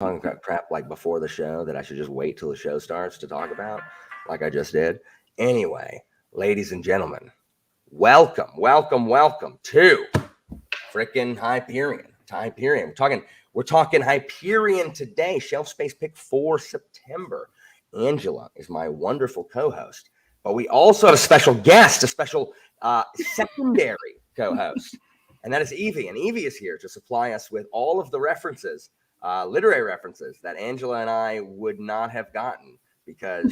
talking about crap like before the show that I should just wait till the show starts to talk about, like I just did. Anyway, ladies and gentlemen, welcome to freaking Hyperion. Hyperion. We're talking Hyperion today. Shelf space pick for September. Angela is my wonderful co-host, but we also have a special guest, a special secondary co-host, and that is Evie. And Evie is here to supply us with all of the references, literary references that Angela and I would not have gotten because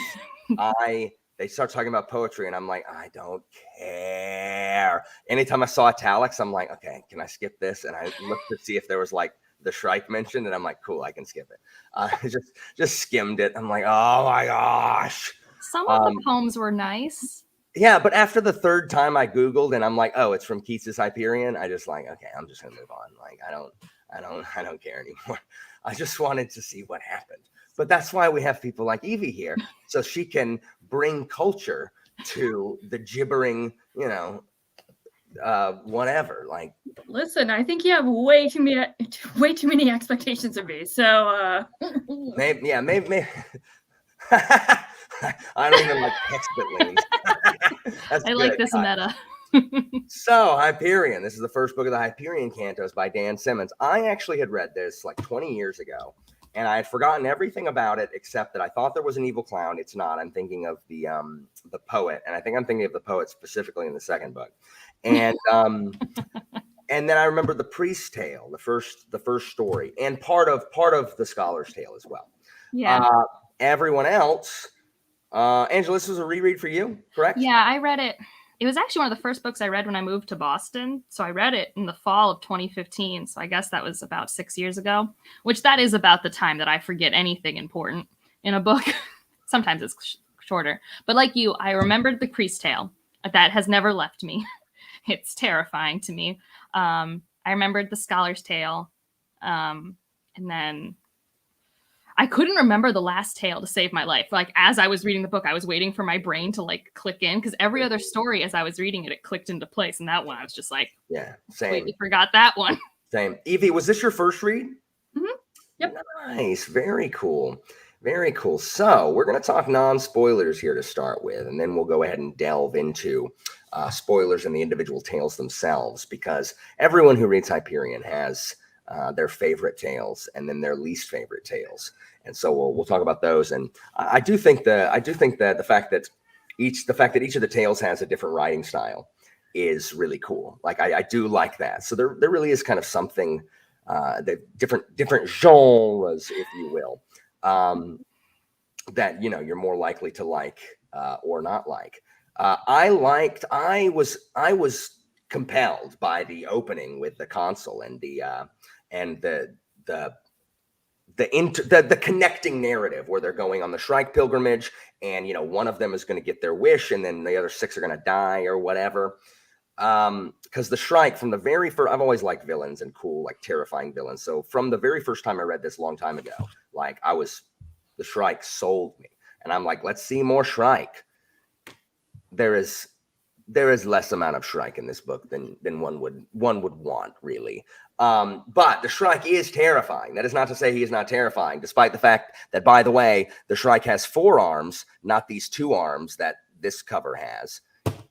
they start talking about poetry and I'm like, I don't care. Anytime I saw italics, I'm like, okay, can I skip this? And I looked to see if there was like the Shrike mentioned, and I'm like, cool, I can skip it. I just skimmed it. I'm like, oh my gosh. Some of the poems were nice. Yeah, but after the third time I Googled and I'm like, oh, it's from Keats's Hyperion, I just like, okay, I'm just gonna move on. Like, I don't care anymore. I just wanted to see what happened. But that's why we have people like Evie here, so she can bring culture to the gibbering, whatever. Like, listen, I think you have way too many expectations of me. So maybe. I don't even like text that leans. I like this meta. So Hyperion. This is the first book of the Hyperion Cantos by Dan Simmons. I actually had read this like 20 years ago. And I had forgotten everything about it except that I thought there was an evil clown. It's not. I'm thinking of the poet, and I think I'm thinking of the poet specifically in the second book. And and then I remember the priest's tale, the first story, and part of the scholar's tale as well. Yeah. Everyone else, Angela, this was a reread for you, correct? Yeah, I read it. It was actually one of the first books I read when I moved to Boston. So I read it in the fall of 2015. So I guess that was about 6 years ago, which that is about the time that I forget anything important in a book. Sometimes it's shorter. But like you, I remembered the priest's tale. That has never left me. It's terrifying to me. I remembered the scholar's tale. And then I couldn't remember the last tale to save my life. Like, as I was reading the book, I was waiting for my brain to like click in, because every other story as I was reading it, it clicked into place. And that one, I was just like, yeah, same. Completely forgot that one. Same. Evie, was this your first read? Mm-hmm. Yep. Nice. Very cool. Very cool. So we're going to talk non-spoilers here to start with, and then we'll go ahead and delve into spoilers in the individual tales themselves, because everyone who reads Hyperion has their favorite tales and then their least favorite tales. And so we'll talk about those. And I do think that the fact that each of the tales has a different writing style is really cool. Like, I do like that. So there really is kind of something, the different genres, if you will, that, you're more likely to like or not like. I was compelled by the opening with the console and the connecting narrative where they're going on the Shrike pilgrimage, and one of them is going to get their wish, and then the other 6 are going to die or whatever. Because the Shrike, from the very first, I've always liked villains and cool, like terrifying villains. So from the very first time I read this a long time ago, like the Shrike sold me, and I'm like, let's see more Shrike. There is less amount of Shrike in this book than one would want, really. But the Shrike is terrifying. That is not to say he is not terrifying, despite the fact that, by the way, the Shrike has 4 arms, not these 2 arms that this cover has.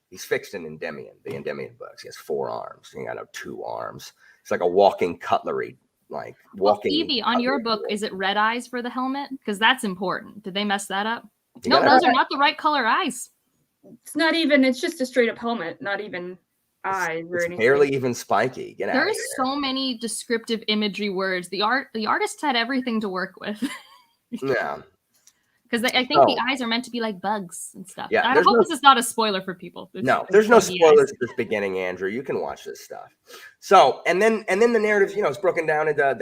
He's fixed in Endymion, the Endymion books. He has 4 arms. He got 2 arms. It's like a walking cutlery, like walking. Well, Evie, on your book, is it red eyes for the helmet? Because that's important. Did they mess that up? No, those are not the right color eyes. It's not even. It's just a straight up helmet, not even eyes or anything. Barely even spiky. There's so many descriptive imagery words. The artists had everything to work with. Yeah. Because I think the eyes are meant to be like bugs and stuff. Yeah, I hope this is not a spoiler for people. There's no spoilers at this beginning, Andrew. You can watch this stuff. So, and then the narrative, is broken down into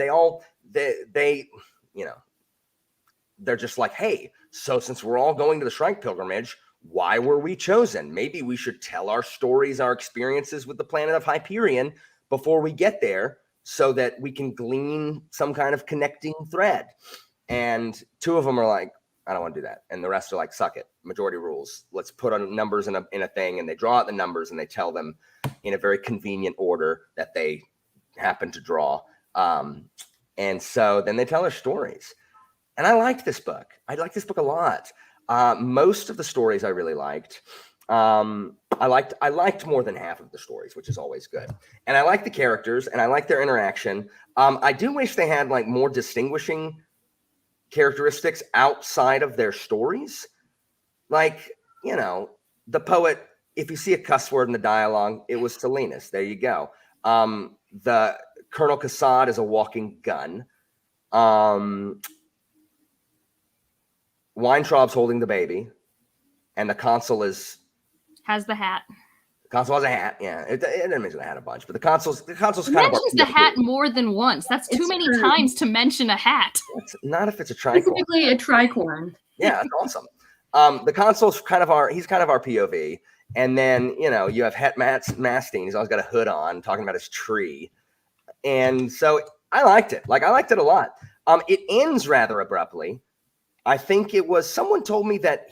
they're just like, hey, so since we're all going to the Shrike pilgrimage, why were we chosen? Maybe we should tell our stories, our experiences with the planet of Hyperion before we get there, so that we can glean some kind of connecting thread. And 2 of them are like, I don't want to do that. And the rest are like, suck it. Majority rules. Let's put on numbers in a thing. And they draw out the numbers and they tell them in a very convenient order that they happen to draw. And so then they tell their stories. And I liked this book. I liked this book a lot. Most of the stories I really liked. I liked more than half of the stories, which is always good. And I like the characters and I like their interaction. I do wish they had like more distinguishing characteristics outside of their stories. Like, you know, the poet, if you see a cuss word in the dialogue, it was Salinas. There you go. The Colonel Cassad is a walking gun. Weintraub's holding the baby, and the consul has the hat. has a hat. Yeah, it didn't mention the hat a bunch, but the consul's It kind of mentions the hat more than once. That's too many times to mention a hat. Not if it's a tricorn. Specifically a tricorn. Yeah, that's awesome. The consul's kind of our POV, and then you have Het Mastine. He's always got a hood on, talking about his tree, and so I liked it. Like I liked it a lot. It ends rather abruptly. I think it was someone told me that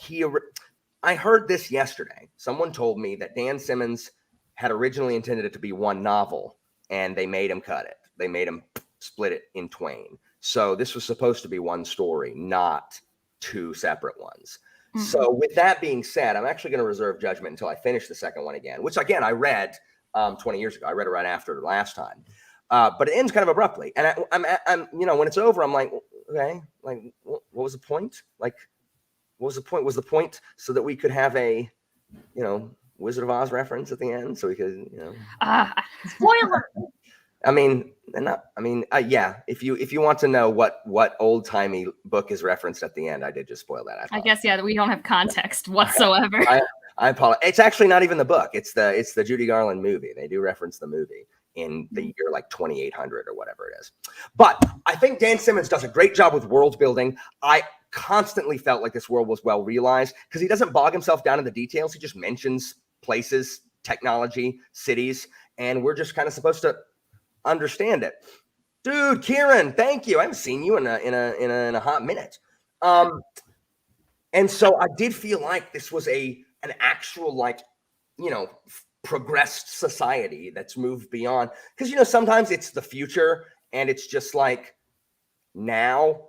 I heard this yesterday. Someone told me that Dan Simmons had originally intended it to be one novel, and they made him cut it. They made him split it in twain. So this was supposed to be one story, not two separate ones. Mm-hmm. So with that being said, I'm actually going to reserve judgment until I finish the second one again, which again, I read 20 years ago. I read it right after the last time. But it ends kind of abruptly. And I'm when it's over, I'm like, okay, like what was the point? Like, what was the point? Was the point so that we could have a, Wizard of Oz reference at the end, so we could, Spoiler. Yeah. If you want to know what old timey book is referenced at the end, I did just spoil that. I guess we don't have context whatsoever. I apologize. It's actually not even the book. It's the Judy Garland movie. They do reference the movie in the year like 2800 or whatever it is. But I think Dan Simmons does a great job with world building. I constantly felt like this world was well realized because he doesn't bog himself down in the details. He just mentions places, technology, cities, and we're just kind of supposed to understand it. Dude, Kieran, thank you. I haven't seen you in a hot minute. And so I did feel like this was an actual progressed society that's moved beyond, because sometimes it's the future and it's just like now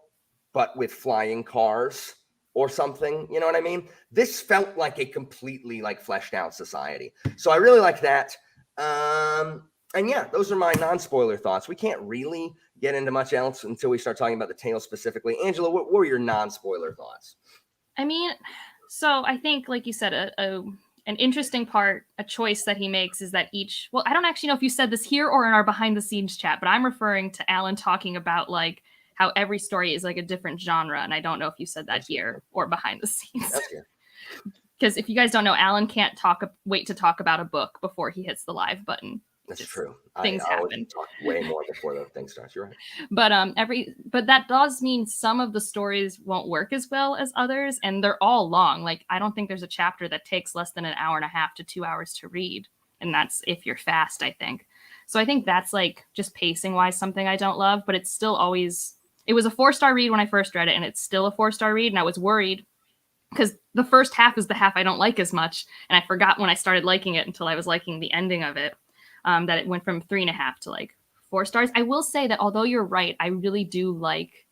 but with flying cars or something, you know what I mean? This felt like a completely fleshed out society, so I really like that. And yeah, those are my non-spoiler thoughts. We can't really get into much else until we start talking about the tale specifically. Angela, what were your non-spoiler thoughts? So I think, like you said, an interesting part, a choice that he makes is that I don't actually know if you said this here or in our behind the scenes chat, but I'm referring to Alan talking about how every story is a different genre. And I don't know if you said that here or behind the scenes. Because if you guys don't know, Alan can't wait to talk about a book before he hits the live button. That's true. Things happen. Talk way more before the thing starts. You're right. But that does mean some of the stories won't work as well as others, and they're all long. I don't think there's a chapter that takes less than an hour and a half to 2 hours to read, and that's if you're fast, I think. So I think that's just pacing wise something I don't love, but it's still always. It was a 4-star read when I first read it, and it's still a 4-star read, and I was worried because the first half is the half I don't like as much, and I forgot when I started liking it until I was liking the ending of it. That it went from 3.5 to 4 stars. I will say that although you're right, I really do like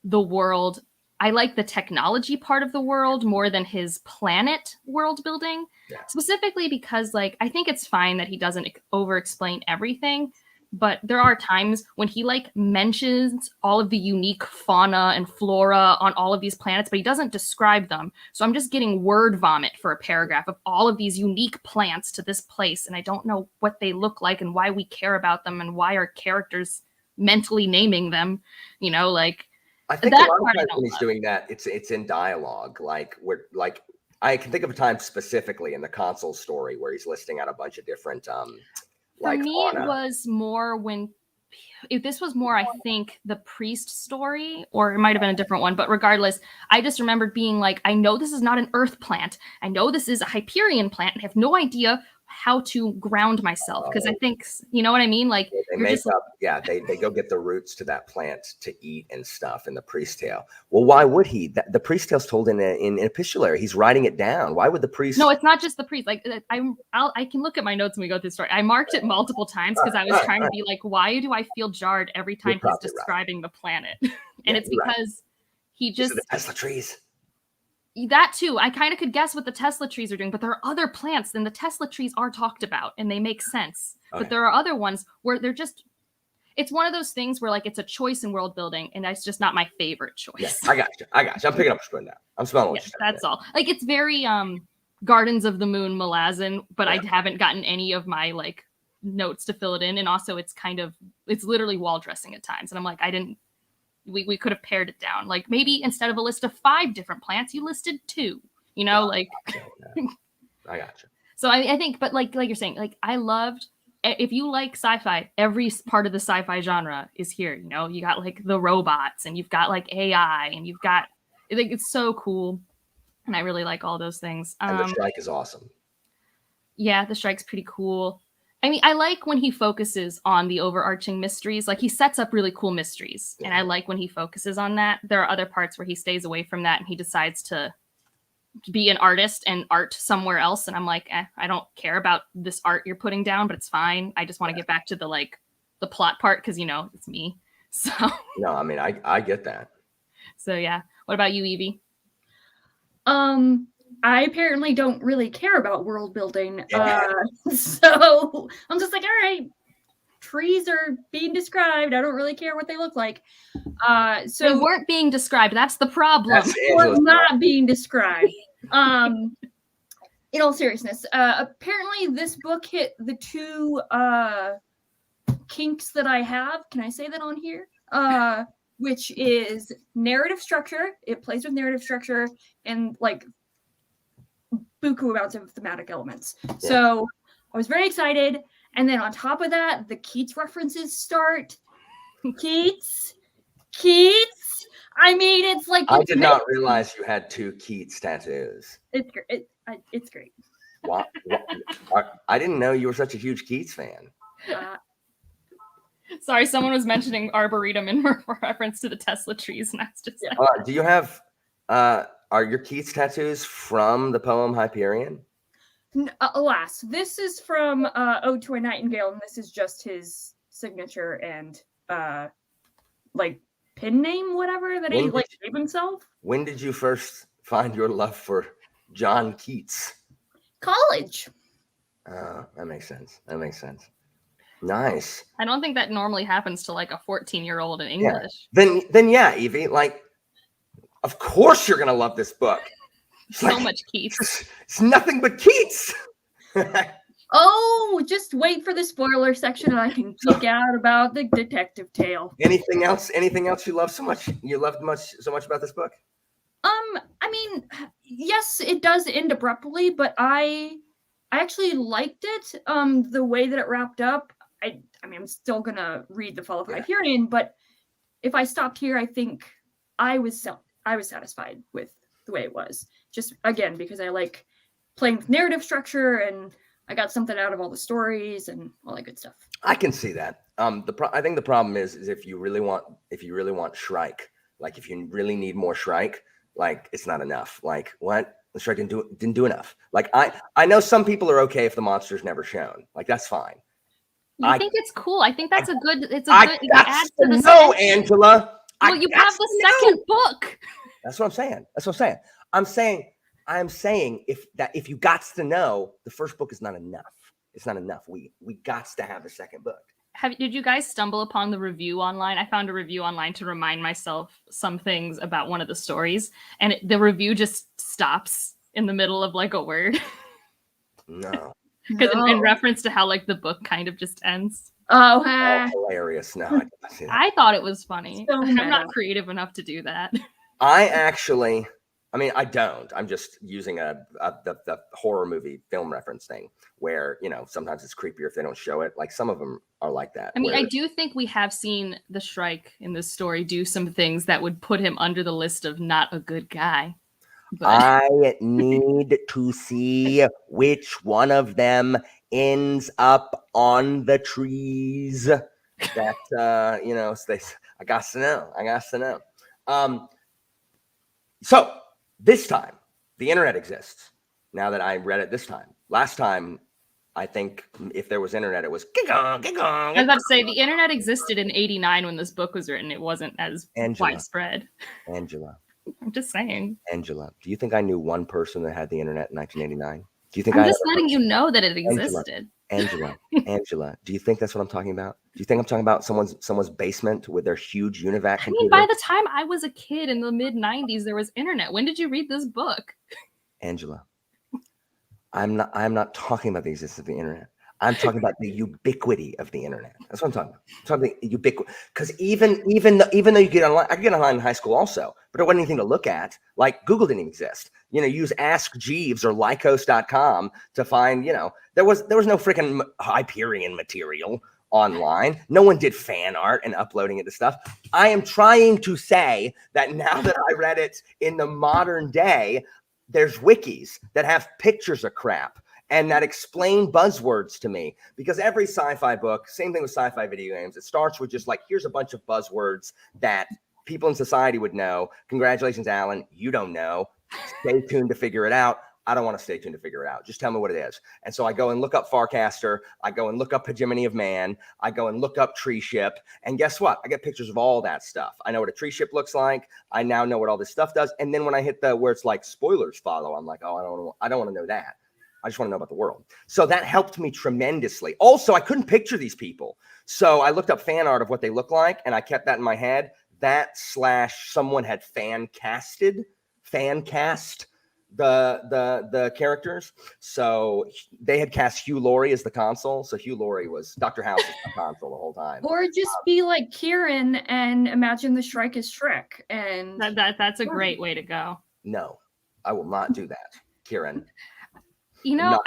the world. I like the technology part of the world more than his planet world building, specifically because I think it's fine that he doesn't over explain everything, but there are times when he mentions all of the unique fauna and flora on all of these planets, but he doesn't describe them. So I'm just getting word vomit for a paragraph of all of these unique plants to this place, and I don't know what they look like and why we care about them and why our characters mentally naming them. I think a lot of times when he's doing that, it's in dialogue. I can think of a time specifically in the console story where he's listing out a bunch of different For me, fauna. It was more this was more, I think, the priest story, or it might have been a different one. But regardless, I just remembered being I know this is not an earth plant. I know this is a Hyperion plant. I have no idea how to ground myself, because I think, you know what I mean? Like, They you're make just up, yeah, they go get the roots to that plant to eat and stuff in the priest tale. Well, why would he? The priest tale's told in an epistolary. He's writing it down. Why would the priest? No, it's not just the priest. Like, I can look at my notes when we go through the story. I marked it multiple times because I was trying to be like, why do I feel jarred every time he's describing the planet? And it's because he just the Tesla trees. That too. I kind of could guess what the Tesla trees are doing, but there are other plants than the Tesla trees are talked about, and they make sense. Okay. But there are other ones where they're just. It's one of those things where like it's a choice in world building, and that's just not my favorite choice. Yeah, I got you. I'm picking up a spoon now. I'm smelling what Yeah, you're saying. that's all. Like, it's very Gardens of the Moon Malazan, but I haven't gotten any of my like notes to fill it in, and also it's literally wall dressing at times, and I'm like, we could have pared it down. Like, maybe instead of a list of 5 different plants, you listed 2. You know, like. I got you. So I think, but like you're saying, like, I loved. If you like sci-fi, every part of the sci-fi genre is here. You know, you got like the robots, and you've got like AI, and you've got, like, it's so cool, and I really like all those things. And the Shrike is awesome. Yeah, the Shrike's pretty cool. I mean, I like when he focuses on the overarching mysteries. Like, he sets up really cool mysteries, and I like when he focuses on that. There are other parts where he stays away from that, and he decides to be an artist and art somewhere else, and I'm like, I don't care about this art you're putting down, but it's fine. I just want to get back to the plot part, because, you know, it's me. So no, I mean, I get that. So yeah, what about you, Evie? I apparently don't really care about world building, so I'm just like, all right, trees are being described. I don't really care what they look like. So they weren't being described. That's the problem. Or not being described. In all seriousness, apparently this book hit the 2 kinks that I have. Can I say that on here? Which is narrative structure. It plays with narrative structure and like buku amounts of thematic elements. Yeah. So I was very excited. And then on top of that, the Keats references start. Keats. I mean, it's like I did not realize you had 2 Keats tattoos. It's great. Wow. I didn't know you were such a huge Keats fan. Sorry, someone was mentioning Arboretum in reference to the Tesla trees, and that's just like... do you have are your Keats tattoos from the poem Hyperion? Alas, this is from Ode to a Nightingale, and this is just his signature and like pen name, whatever that he like gave himself. When did you first find your love for John Keats? College. That makes sense. Nice. I don't think that normally happens to like a 14-year-old in English. Yeah. Then yeah, Evie, like, of course you're gonna love this book. So much Keats. It's nothing but Keats. Oh, just wait for the spoiler section, and I can geek out about the detective tale. Anything else? Anything else you love so much? You loved so much about this book? I mean, yes, it does end abruptly, but I actually liked it. The way that it wrapped up. I mean, I'm still gonna read the Fall of Hyperion, but if I stopped here, I think I was satisfied with the way it was. Just again because I like playing with narrative structure, and I got something out of all the stories and all that good stuff. I can see that. I think the problem is if you really want Shrike, like if you really need more Shrike, like it's not enough. Like what? The Shrike didn't do enough. Like I know some people are okay if the monster's never shown. Like that's fine. I think it's cool. I think that's it adds to the Angela. Well, you have the second book. That's what I'm saying. I'm saying if you got to know, the first book is not enough. It's not enough. We got to have the second book. Did you guys stumble upon the review online? I found a review online to remind myself some things about one of the stories, and the review just stops in the middle of like a word. No. Because in reference to how like the book kind of just ends. Oh, hilarious! No, I thought it was funny. So I'm not creative enough to do that. I mean, I don't. I'm just using the horror movie film reference thing where, you know, sometimes it's creepier if they don't show it. Like some of them are like that. I mean, I do think we have seen the Shrike in this story do some things that would put him under the list of not a good guy. But... I need to see which one of them ends up on the trees. That I got to know. So this time the internet exists. Now that I read it this time. Last time, I think if there was internet, it was I was about to say the internet existed in '89 when this book was written. It wasn't as widespread. Angela. I'm just saying. Angela, do you think I knew one person that had the internet in 1989? Do you think I'm just letting you know that it existed? Angela, do you think that's what I'm talking about? Do you think I'm talking about someone's basement with their huge UNIVAC computer? I mean, by the time I was a kid in the mid 90s, there was internet. When did you read this book? Angela, I'm not talking about the existence of the internet. I'm talking about the ubiquity of the internet. That's what I'm talking about. I'm talking about the ubiquity. Because even though you get online, I could get online in high school also, but there wasn't anything to look at. Like Google didn't exist. Use Ask Jeeves or Lycos.com to find, there was no freaking Hyperion material online. No one did fan art and uploading it to stuff. I am trying to say that now that I read it in the modern day, there's wikis that have pictures of crap and that explain buzzwords to me, because every sci-fi book, same thing with sci-fi video games, it starts with just like, here's a bunch of buzzwords that people in society would know. Congratulations, Alan. You don't know. Stay tuned to figure it out. I don't want to stay tuned to figure it out. Just tell me what it is. And so I go and look up Farcaster. I go and look up Hegemony of Man. I go and look up Tree Ship. And guess what? I get pictures of all that stuff. I know what a tree ship looks like. I now know what all this stuff does. And then when I hit where it's like spoilers follow, I'm like, oh, I don't want to know that. I just want to know about the world. So that helped me tremendously. Also, I couldn't picture these people. So I looked up fan art of what they look like, and I kept that in my head. That / someone had fan cast the characters. So they had cast Hugh Laurie as the console. So Hugh Laurie was Dr. House as the console the whole time. Or just be like Kieran and imagine the Shrike is Shrek. And that's a great way to go. No, I will not do that, Kieran. I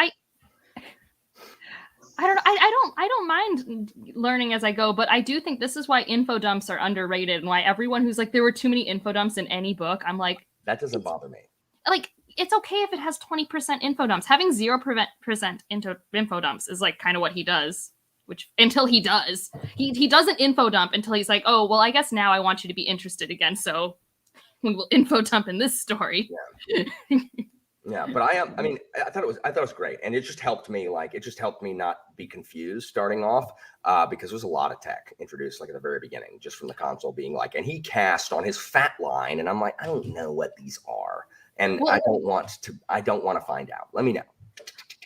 don't mind learning as I go, but I do think this is why info dumps are underrated and why everyone who's like, there were too many info dumps in any book. I'm like, that doesn't bother me. Like, it's okay if it has 20% info dumps. Having 0% into info dumps is like kind of what he does, which until he does, he doesn't info dump until he's like, oh, well, I guess now I want you to be interested again. So we will info dump in this story. Yeah. Yeah, but I thought it was great, and it just helped me not be confused starting off, because there was a lot of tech introduced like at the very beginning, just from the console being like, and he cast on his fat line, and I'm like, I don't know what these are, and I don't want to find out. Let me know.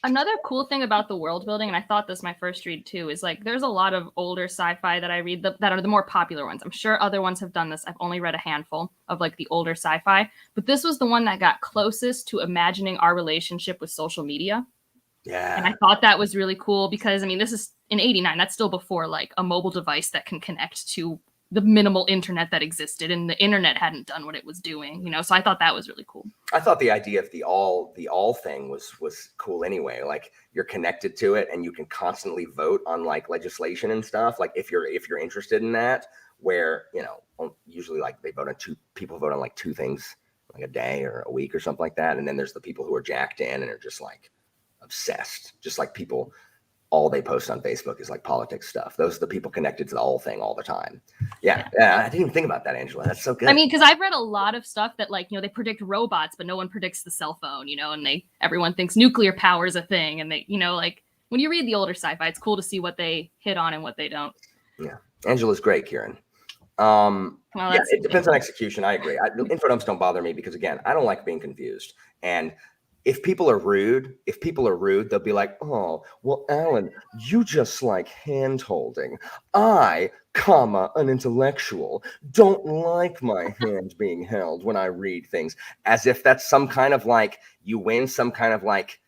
Another cool thing about the world building, and I thought this my first read too, is like there's a lot of older sci-fi that I read that are the more popular ones. I'm sure other ones have done this. I've only read a handful of like the older sci-fi, but this was the one that got closest to imagining our relationship with social media. Yeah. And I thought that was really cool because, I mean, this is in '89. That's still before like a mobile device that can connect to the minimal internet that existed, and the internet hadn't done what it was doing, so I thought that was really cool. I thought the idea of the all thing was cool anyway. Like you're connected to it and you can constantly vote on like legislation and stuff. Like if you're interested in that, where, usually like people vote on like two things like a day or a week or something like that. And then there's the people who are jacked in and are just like obsessed, just like people, all they post on Facebook is like politics stuff. Those are the people connected to the whole thing all the time. Yeah. I didn't even think about that, Angela. That's so good. I mean, because I've read a lot of stuff that like, they predict robots, but no one predicts the cell phone, and everyone thinks nuclear power is a thing. And they, like when you read the older sci-fi, it's cool to see what they hit on and what they don't. Yeah. Angela's great, Kieran. It depends on execution. I agree. Info dumps don't bother me because again, I don't like being confused. And if people are rude, they'll be like, oh, well, Alan, you just like hand holding. I, an intellectual, don't like my hand being held when I read things, as if that's some kind of like, you win some kind of like,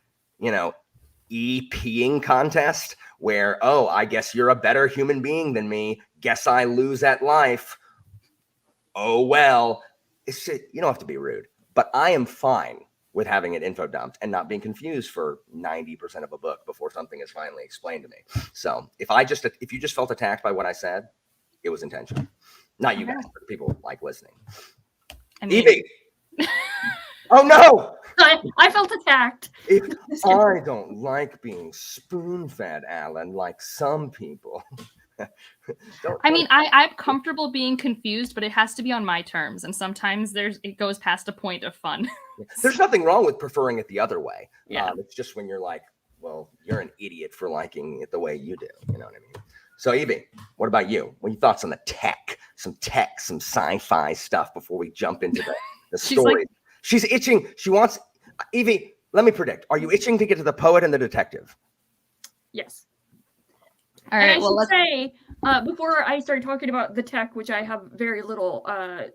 e-peeing contest where, oh, I guess you're a better human being than me. Guess I lose at life. Oh, well, you don't have to be rude, but I am fine with having it info dumped and not being confused for 90% of a book before something is finally explained to me. So if you just felt attacked by what I said, it was intentional. Not you guys, but people like listening. Evie! Oh no! I felt attacked. If I don't like being spoon-fed, Alan, like some people. I mean, I'm comfortable being confused, but it has to be on my terms. And sometimes it goes past a point of fun. There's nothing wrong with preferring it the other way. Yeah. It's just when you're like, well, you're an idiot for liking it the way you do. You know what I mean? So, Evie, what about you? What are your thoughts on the tech, some sci-fi stuff before we jump into the story? She's itching. She wants, Evie, let me predict. Are you itching to get to the poet and the detective? Yes. All right. And I should say, before I start talking about the tech, which I have very little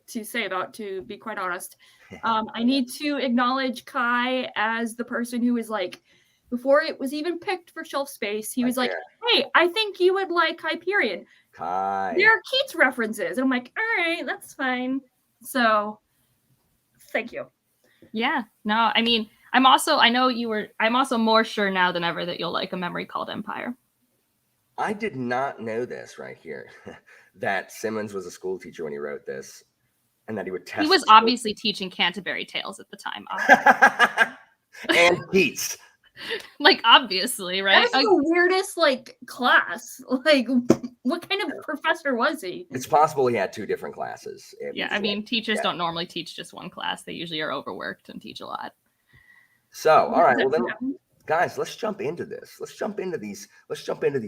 to say about, to be quite honest, I need to acknowledge Kai as the person who is like, before it was even picked for shelf space, he was like, hey, I think you would like Hyperion. Kai. There are Keats references. And I'm like, all right, that's fine. So, thank you. Yeah. No, I mean, I'm also more sure now than ever that you'll like A Memory Called Empire. I did not know this right here, that Simmons was a school teacher when he wrote this, and that he would test. He was obviously teaching Canterbury Tales at the time. And Keats. Like, obviously, right? That was the weirdest, like, class. Like, what kind of professor was he? It's possible he had two different classes. I mean, teachers don't normally teach just one class. They usually are overworked and teach a lot. So, all right, well then, guys, let's jump into this. Let's jump into these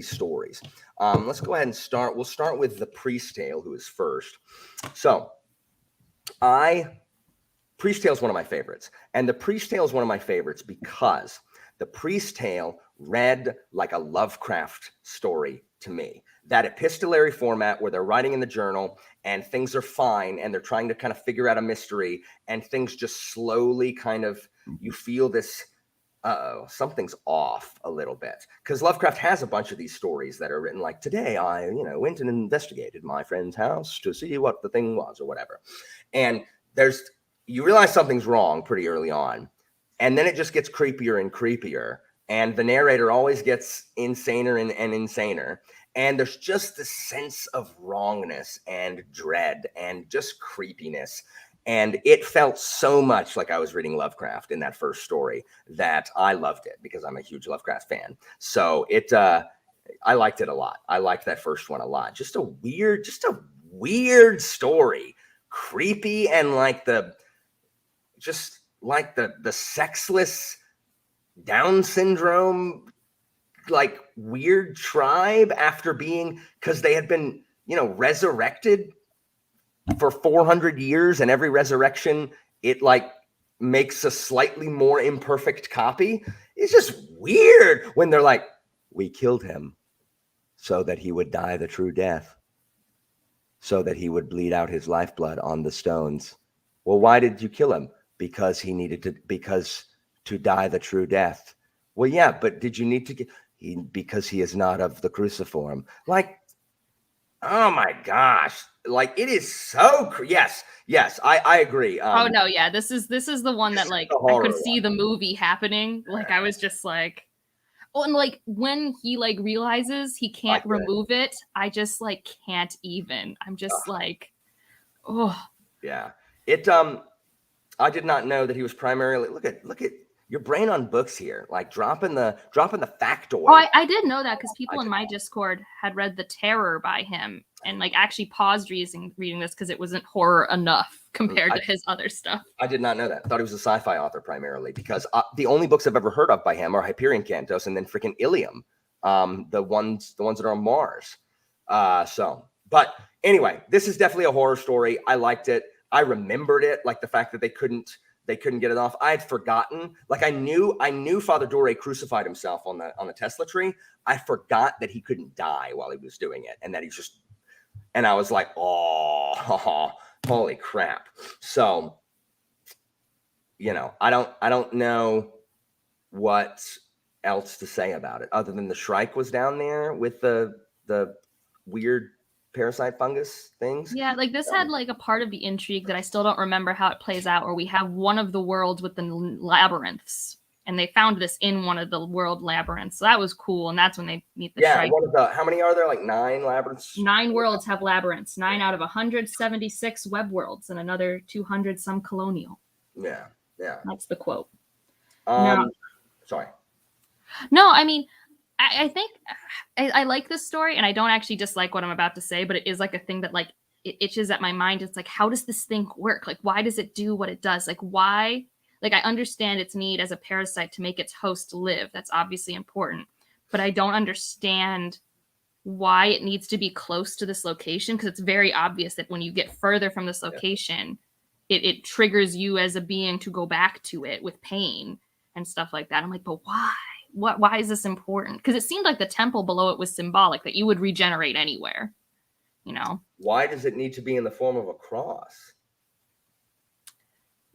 stories. Let's go ahead and start. We'll start with the Priest Tale, who is first. So, Priest Tale is one of my favorites, and the Priest Tale is one of my favorites because the Priest Tale read like a Lovecraft story to me. That epistolary format where they're writing in the journal and things are fine and they're trying to kind of figure out a mystery and things just slowly kind of, you feel this, something's off a little bit. Because Lovecraft has a bunch of these stories that are written like, today I, went and investigated my friend's house to see what the thing was or whatever. And you realize something's wrong pretty early on. And then it just gets creepier and creepier. And the narrator always gets insaner and insaner. And there's just this sense of wrongness and dread and just creepiness. And it felt so much like I was reading Lovecraft in that first story that I loved it because I'm a huge Lovecraft fan. So I liked it a lot. I liked that first one a lot. Just a weird story. Creepy and like the sexless Down syndrome, like weird tribe after because they had been, resurrected for 400 years, and every resurrection, it like makes a slightly more imperfect copy. It's just weird when they're like, we killed him so that he would die the true death, so that he would bleed out his lifeblood on the stones. Well, why did you kill him? Because he needed to die the true death. Well, yeah, but did you need to because he is not of the cruciform? Like, oh my gosh. Like, it is so, yes, I agree. Oh no, yeah, this is the one that like I could see the movie happening. Like, I was just like, oh, and like when he like realizes he can't remove it, I just like can't even. I'm just like, oh. Yeah. I did not know that he was primarily, look at your brain on books here, like dropping the factoid. Oh, I did know that because people in my Discord had read The Terror by him and like actually paused reading this because it wasn't horror enough compared to his other stuff. I did not know that. I thought he was a sci-fi author primarily because the only books I've ever heard of by him are Hyperion Cantos and then freaking Ilium, the ones that are on Mars. But anyway, this is definitely a horror story. I liked it. I remembered it, like the fact that they couldn't get it off. I had forgotten, like I knew Father Dore crucified himself on the Tesla tree. I forgot that he couldn't die while he was doing it, and that he's just, and I was like, oh, holy crap. So, I don't know what else to say about it other than the Shrike was down there with the weird parasite fungus things. Yeah, like this had like a part of the intrigue that I still don't remember how it plays out, where we have one of the worlds with the labyrinths, and they found this in one of the world labyrinths. So that was cool, and that's when they meet the Shrike. How many are there? Like 9 labyrinths? 9 worlds have labyrinths. 9 out of 176 web worlds, and another 200 some colonial. Yeah. That's the quote. No. Sorry. No, I mean, I think I like this story, and I don't actually dislike what I'm about to say, but it is like a thing that like it itches at my mind. It's like, how does this thing work? Like, why does it do what it does? Like, why? Like, I understand its need as a parasite to make its host live. That's obviously important, but I don't understand why it needs to be close to this location, because it's very obvious that when you get further from this location, it triggers you as a being to go back to it with pain and stuff like that. I'm like, but why? Why is this important? Because it seemed like the temple below it was symbolic that you would regenerate anywhere, you know? Why does it need to be in the form of a cross?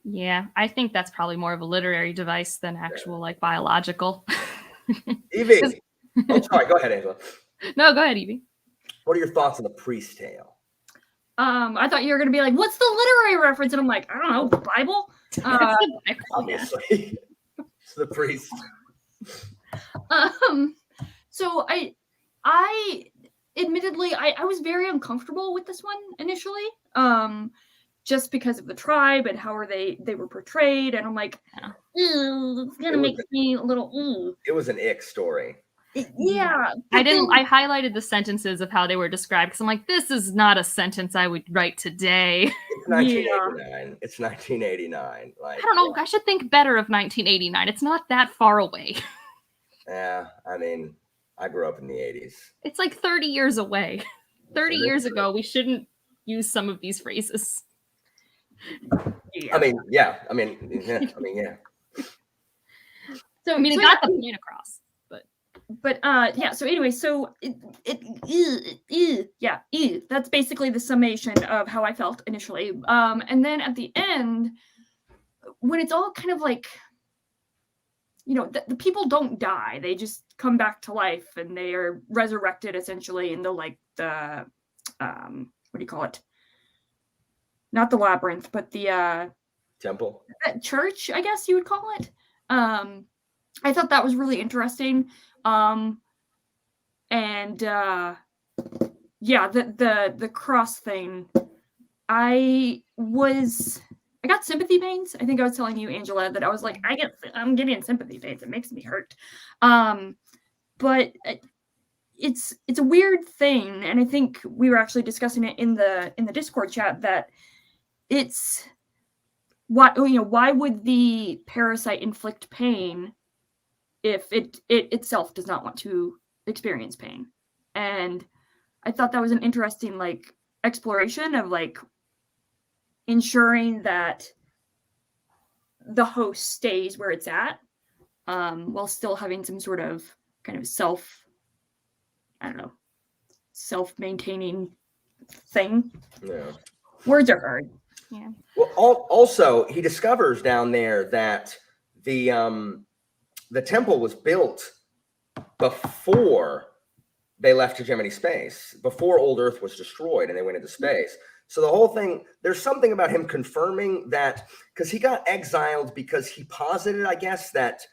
Yeah, I think that's probably more of a literary device than actual like biological. Evie. Oh, sorry. Go ahead, Angela. No, go ahead, Evie. What are your thoughts on the priest tale? I thought you were gonna be like, "What's the literary reference?" And I'm like, "I don't know, the Bible." Obviously, it's the priest. So I admittedly, I was very uncomfortable with this one initially, just because of the tribe and how they were portrayed, and I'm like, "Ew, it's gonna make me a little." Ew. It was an ick story. Yeah, I highlighted the sentences of how they were described because I'm like, this is not a sentence I would write today. It's 1989. It's 1989. Like, I don't know. I should think better of 1989. It's not that far away. Yeah, I mean, I grew up in the 80s. It's like 30 years away. 30 years ago, we shouldn't use some of these phrases. Yeah. I mean, yeah. So, it got the point across. But yeah, so anyway, so that's basically the summation of how I felt initially. And then at the end, when it's all kind of like, you know, the people don't die, they just come back to life and they are resurrected essentially in the what do you call it? Not the labyrinth, but the temple, church, I guess you would call it. I thought that was really interesting. The cross thing, I got sympathy pains. I think I was telling you, Angela, that I was like, I'm getting sympathy pains. It makes me hurt. But it's a weird thing, and I think we were actually discussing it in the Discord chat that it's why would the parasite inflict pain if it itself does not want to experience pain? And I thought that was an interesting exploration of ensuring that the host stays where it's at, while still having some sort of kind of self-maintaining thing. Yeah. Words are hard. Yeah. Well, also he discovers down there that the temple was built before they left hegemony space, before old Earth was destroyed and they went into space. So the whole thing, there's something about him confirming that, because he got exiled because he posited, I guess, that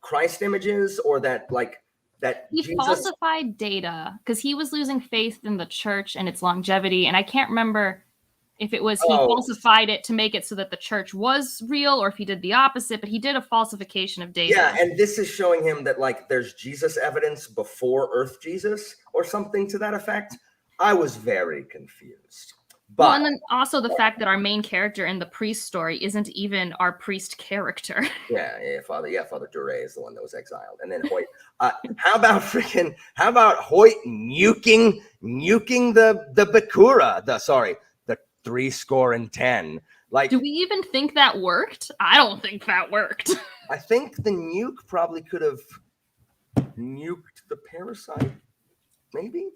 Christ images, or that he Jesus falsified data because he was losing faith in the church and its longevity. And I can't remember if it was he falsified it to make it so that the church was real, or if he did the opposite, but he did a falsification of data. Yeah, and this is showing him that there's Jesus evidence before Earth Jesus, or something to that effect. I was very confused. But and then also the fact that our main character in the priest story isn't even our priest character. Yeah, Father Duray is the one that was exiled. And then Hoyt. How about Hoyt nuking the Bakura, the 70. Do we even think that worked? I don't think that worked. I think the nuke probably could have nuked the parasite, maybe.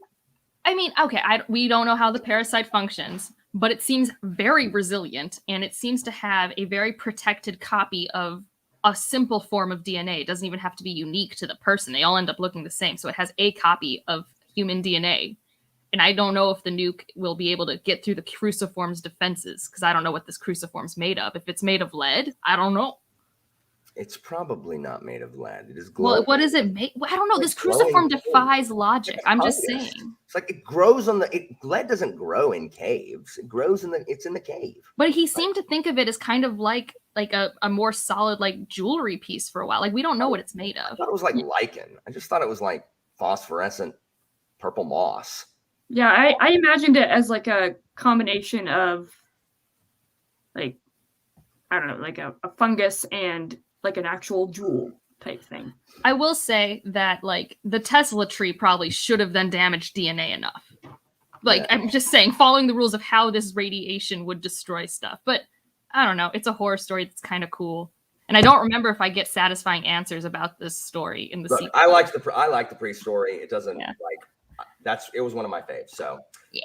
I mean, okay, we don't know how the parasite functions, but it seems very resilient, and it seems to have a very protected copy of a simple form of DNA. It doesn't even have to be unique to the person. They all end up looking the same. So it has a copy of human DNA. And I don't know if the nuke will be able to get through the cruciform's defenses, because I don't know what this cruciform's made of. If it's made of lead, I don't know. It's probably not made of lead. It is Well, glowing. what is it made? I don't know. Like This cruciform glowing defies logic. like I'm just fungus. saying. It's like it grows on lead doesn't grow in caves. It grows it's in the cave. But he Like, seemed to think of it as kind of like a more solid like jewelry piece for a while. Like we don't know what it's made I of. thought it was like lichen. I just thought it was like phosphorescent purple moss. Yeah, I imagined it as like a combination of like I don't know, like a fungus and like an actual jewel type thing. I will say that like the Tesla tree probably should have then damaged DNA enough. Like Yeah. I'm just saying, following the rules of how this radiation would destroy stuff. But I don't know. It's a horror story that's kind of cool. And I don't remember if I get satisfying answers about this story in the Look, sequel. I like the pre-story. It doesn't Yeah. it was one of my faves. So Yeah.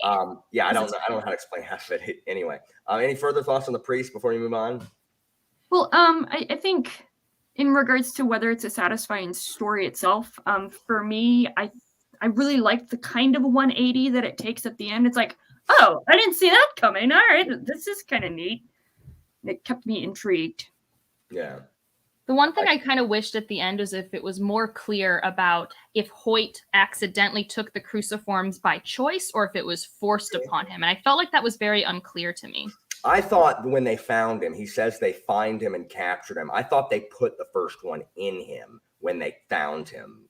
I don't know how to explain half of it anyway. Any further thoughts on the priest before you move on? Well, I think in regards to whether it's a satisfying story itself, for me, I really liked the kind of 180 that it takes at the end. It's like, oh, I didn't see that coming. All right, this is kind of neat. It kept me intrigued. Yeah. The one thing I kind of wished at the end is if it was more clear about if Hoyt accidentally took the cruciforms by choice or if it was forced upon him. And I felt like that was very unclear to me. I thought when they found him, he says they find him and captured him. I thought they put the first one in him when they found him.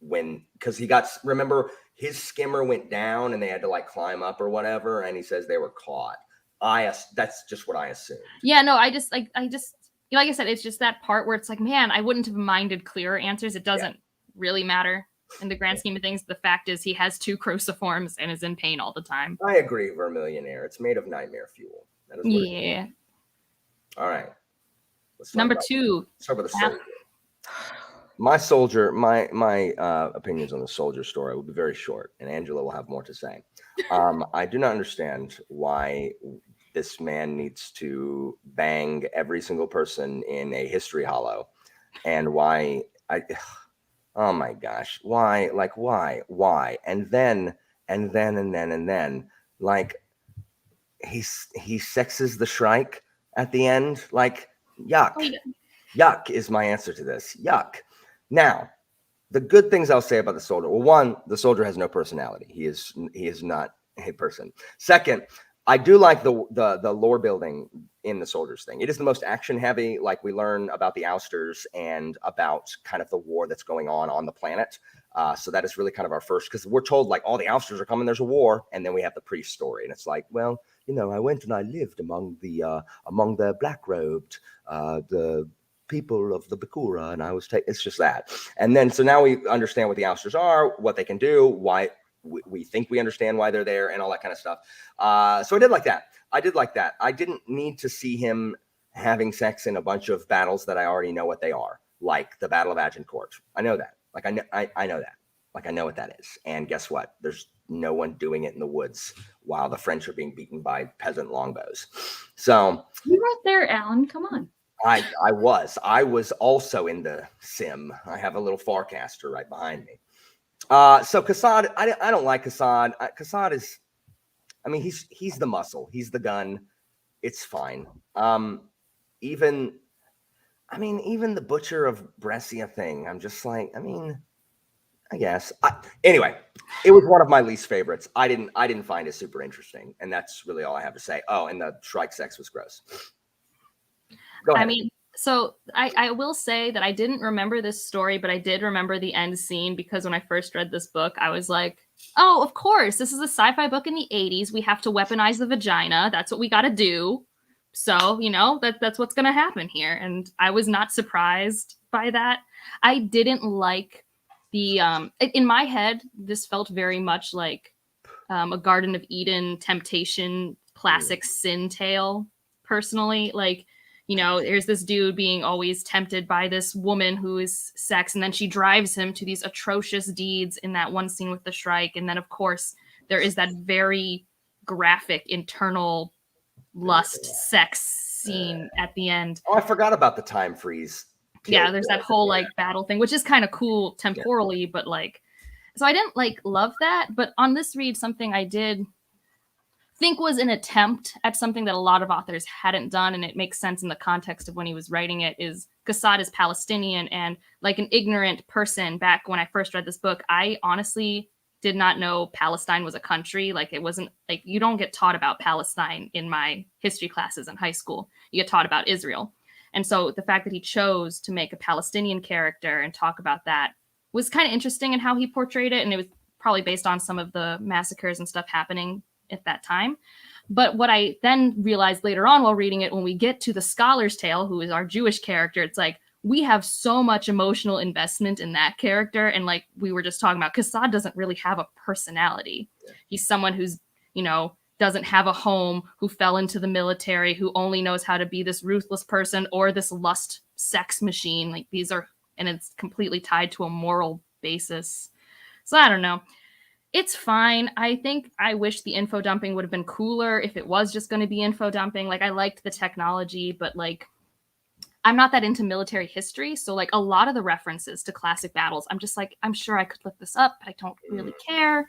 Because remember, his skimmer went down and they had to like climb up or whatever. And he says they were caught. That's just what I assumed. Yeah, no, I just like I said, it's just that part where it's like, man, I wouldn't have minded clearer answers. It doesn't really matter in the grand scheme of things. The fact is he has 2 cruciforms and is in pain all the time. I agree, Vermillionaire. It's made of nightmare fuel. That is what it is. All right. Number 2. Let's talk about the soldier. My soldier, my opinions on the soldier story will be very short, and Angela will have more to say. I do not understand why this man needs to bang every single person in a history hollow, and oh my gosh, why, and then like he sexes the Shrike at the end, like yuck. Yuck is my answer to this. Yuck. Now, the good things I'll say about the soldier. Well, one, the soldier has no personality. He is not a person. Second, I do like the lore building in the soldiers thing. It is the most action heavy. Like we learn about the ousters and about kind of the war that's going on the planet. So that is really kind of our first, because we're told like all the ousters are coming. There's a war, and then we have the priest story, and it's like, well, I went and I lived among the black robed, the people of the Bakura, and I was it's just that. And then so now we understand what the ousters are, what they can do, why we think we understand why they're there, and all that kind of stuff. So I did like that. I didn't need to see him having sex in a bunch of battles that I already know what they are, like the Battle of Agincourt. I know that. Like I know that. Like I know what that is. And guess what? There's no one doing it in the woods while the French are being beaten by peasant longbows. So You weren't there, Alan. Come on. I was also in the sim. I have a little Farcaster right behind me. So Kassad, I don't like Kassad. Kassad is, he's the muscle. He's the gun. It's fine. Even the Butcher of Brescia thing, I'm just like, I guess. Anyway, it was one of my least favorites. I didn't find it super interesting, and that's really all I have to say. Oh, and the Shrike sex was gross. Go ahead. So I will say that I didn't remember this story, but I did remember the end scene, because when I first read this book, I was like, oh, of course, this is a sci-fi book in the 80s. We have to weaponize the vagina. That's what we got to do. So, that's what's going to happen here. And I was not surprised by that. I didn't like the, in my head, this felt very much like a Garden of Eden temptation, classic sin tale, personally. Like, there's this dude being always tempted by this woman who is sex, and then she drives him to these atrocious deeds in that one scene with the Shrike. And then, of course, there is that very graphic internal lust sex scene at the end. Oh, I forgot about the time freeze. Yeah, there's that whole like battle thing, which is kind of cool temporally, but like, so I didn't love that. But on this read, something I did think was an attempt at something that a lot of authors hadn't done, and it makes sense in the context of when he was writing it, is Qassad is Palestinian, and like an ignorant person back when I first read this book, I honestly did not know Palestine was a country. Like, it wasn't like, you don't get taught about Palestine in my history classes in high school. You get taught about Israel. And so the fact that he chose to make a Palestinian character and talk about that was kind of interesting in how he portrayed it. And it was probably based on some of the massacres and stuff happening at that time. But what I then realized later on while reading it, when we get to the scholar's tale, who is our Jewish character, it's like, we have so much emotional investment in that character. And like we were just talking about, Qassad doesn't really have a personality. He's someone who's, you know, doesn't have a home, who fell into the military, who only knows how to be this ruthless person or this lust sex machine. Like, these are, and it's completely tied to a moral basis. So I don't know. It's fine. I think I wish the info dumping would have been cooler if it was just going to be info dumping. Like, I liked the technology, but like, I'm not that into military history. So like a lot of the references to classic battles, I'm just like, I'm sure I could look this up, but I don't really care.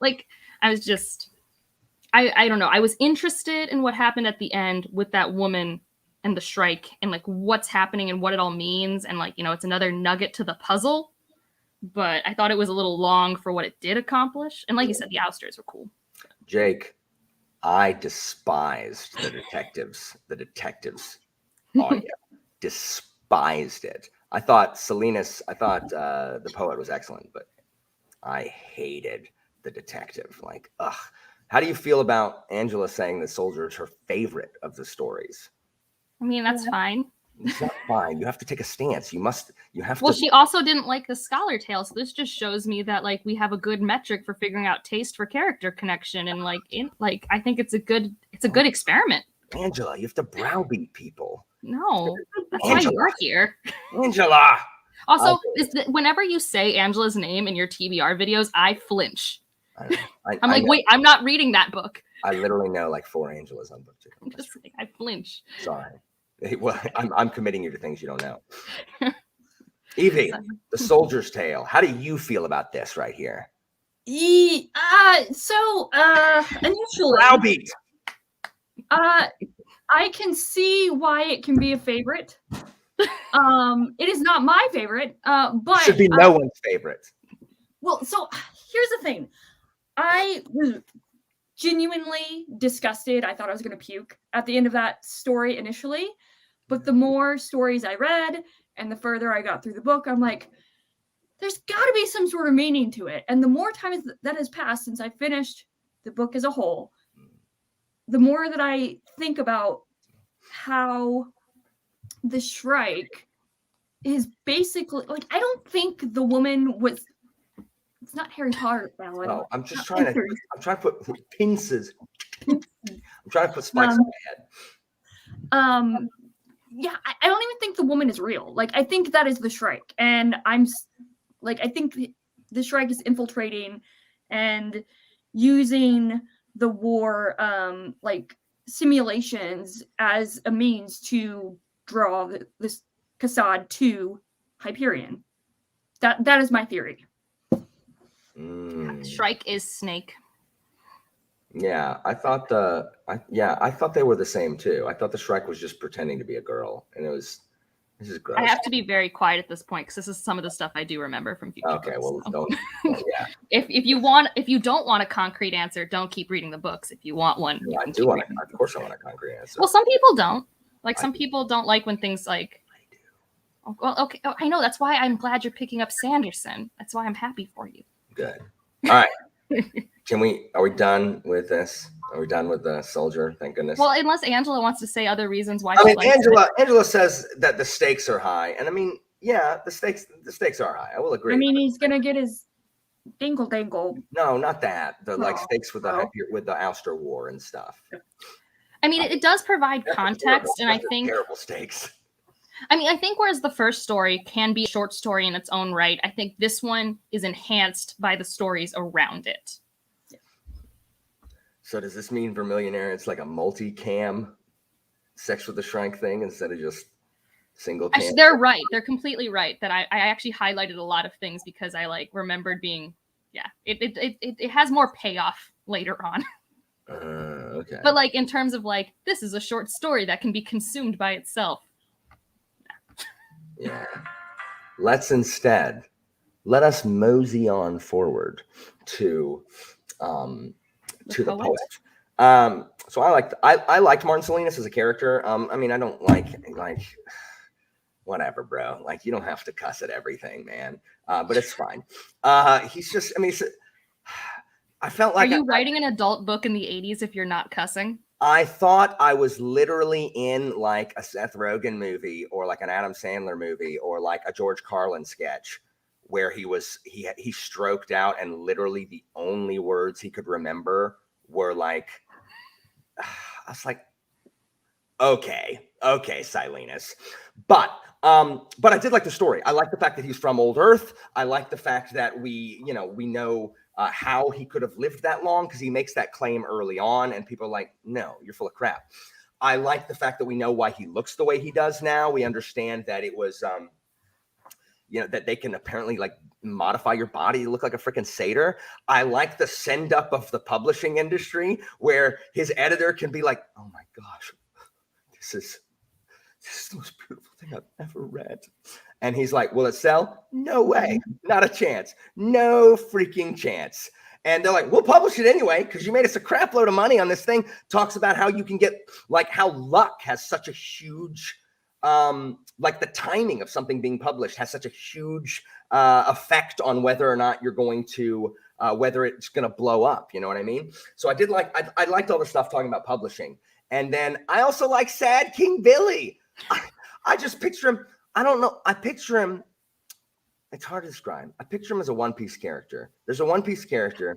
Like, I was just, I don't know. I was interested in what happened at the end with that woman and the Shrike and like what's happening and what it all means. And like, you know, it's another nugget to the puzzle, but I thought it was a little long for what it did accomplish. And like you said, the ousters were cool. Jake, I despised the detectives audio. Despised it. I thought the poet was excellent, but I hated the detective. Like, ugh. How do you feel about Angela saying the soldier is her favorite of the stories? I mean, that's fine. It's not fine. You have to take a stance. You have to. Well, she also didn't like the scholar tale, so this just shows me that like we have a good metric for figuring out taste for character connection, and like I think it's a good experiment. Angela, you have to browbeat people. No, that's Angela. why you're here. Angela. Also, whenever you say Angela's name in your TBR videos, I flinch. I'm like, wait, I'm not reading that book. I literally know like 4 Angelas on book 2. I flinch. Sorry. Well, I'm committing you to things you don't know. Evie, the soldier's tale. How do you feel about this right here? Initially, Browbeat. I can see why it can be a favorite. It is not my favorite, but should be no one's favorite. Well, so here's the thing. I was genuinely disgusted. I thought I was going to puke at the end of that story initially, but the more stories I read and the further I got through the book, I'm like, there's got to be some sort of meaning to it. And the more time that has passed since I finished the book as a whole, the more that I think about how the Shrike is basically like, I don't think the woman was. It's not Harry Potter, Alan. No, I'm trying to put pincers. I'm trying to put spikes on my head. Yeah, I don't even think the woman is real. Like, I think that is the Shrike, and I think the Shrike is infiltrating and using the war, like simulations as a means to draw this Qassad to Hyperion. That is my theory. Shrike is Snake. Yeah, I thought they were the same too. I thought the Shrike was just pretending to be a girl, and this is gross. I have to be very quiet at this point because this is some of the stuff I do remember from future Okay, books, well, so. yeah. If you don't want a concrete answer, don't keep reading the books. If you want one, I do want of course I want a concrete answer. Well, some people don't. Like, some people don't like when things like. I do. Oh, well, okay. Oh, I know. That's why I'm glad you're picking up Sanderson. That's why I'm happy for you. Good. All right. Are we done with this? Are we done with the soldier? Thank goodness. Well, unless Angela wants to say other reasons why. Angela says that the stakes are high, and I mean, yeah, the stakes are high. I will agree. I mean, he's gonna get his dingle dangle. No, not that. The stakes with the Ouster War and stuff. I mean, it does provide context, and I think terrible stakes. I mean, I think whereas the first story can be a short story in its own right, I think this one is enhanced by the stories around it. So does this mean Vermillionaire, it's like a multi-cam sex with the Shrike thing instead of just single cam? Actually, they're right. They're completely right. That I actually highlighted a lot of things because I like remembered being, it has more payoff later on. Okay. But like in terms of like, this is a short story that can be consumed by itself. Yeah. Let us mosey on forward to the poet. So I liked Martin Salinas as a character. I mean, I don't like whatever, bro. Like, you don't have to cuss at everything, man. But it's fine. He's just, I mean, I felt like Are you writing an adult book in the 80s if you're not cussing? I thought I was literally in like a Seth Rogen movie or like an Adam Sandler movie or like a George Carlin sketch where he stroked out and literally the only words he could remember were like, I was like, okay, Silenus. But I did like the story. I like the fact that he's from Old Earth. I like the fact that we know how he could have lived that long, because he makes that claim early on and people are like, no, you're full of crap. I like the fact that we know why he looks the way he does now. We understand that it was, that they can apparently like modify your body to look like a freaking satyr. I like the send up of the publishing industry where his editor can be like, oh my gosh, this is the most beautiful thing I've ever read. And he's like, will it sell? No way. Not a chance. No freaking chance. And they're like, we'll publish it anyway, because you made us a crap load of money on this thing. Talks about how you can get, like, how luck has such a huge, like the timing of something being published has such a huge effect on whether or not you're going to, whether it's going to blow up. You know what I mean? So I liked all the stuff talking about publishing. And then I also like Sad King Billy. I just picture him. I don't know. I picture him. It's hard to describe. I picture him as a One Piece character. There's a One Piece character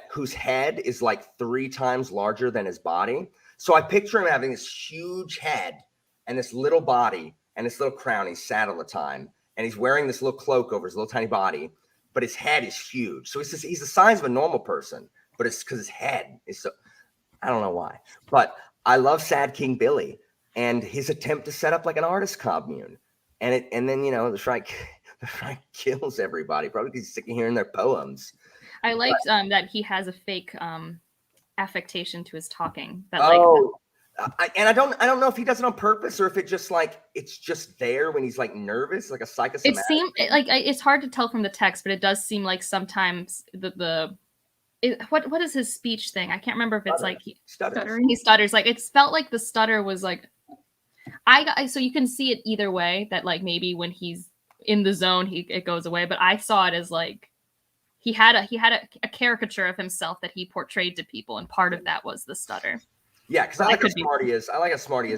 whose head is like 3 times larger than his body. So I picture him having this huge head and this little body and this little crown. He's sad all the time. And he's wearing this little cloak over his little tiny body, but his head is huge. So he's the size of a normal person, but it's because his head is so, I don't know why. But I love Sad King Billy and his attempt to set up like an artist commune. And then, the Shrike kills everybody, probably because he's sick of hearing their poems. I liked that he has a fake affectation to his talking. That I don't know if he does it on purpose or if it just like it's just there when he's like nervous, like a psychosomatic. It seemed like it's hard to tell from the text, but it does seem like sometimes what is his speech thing? I can't remember if it's like he stutters. Like it felt like the stutter was like so you can see it either way, that like maybe when he's in the zone it goes away, but I saw it as like he had a caricature of himself that he portrayed to people, and part of that was the stutter. Yeah, because I like how smart he is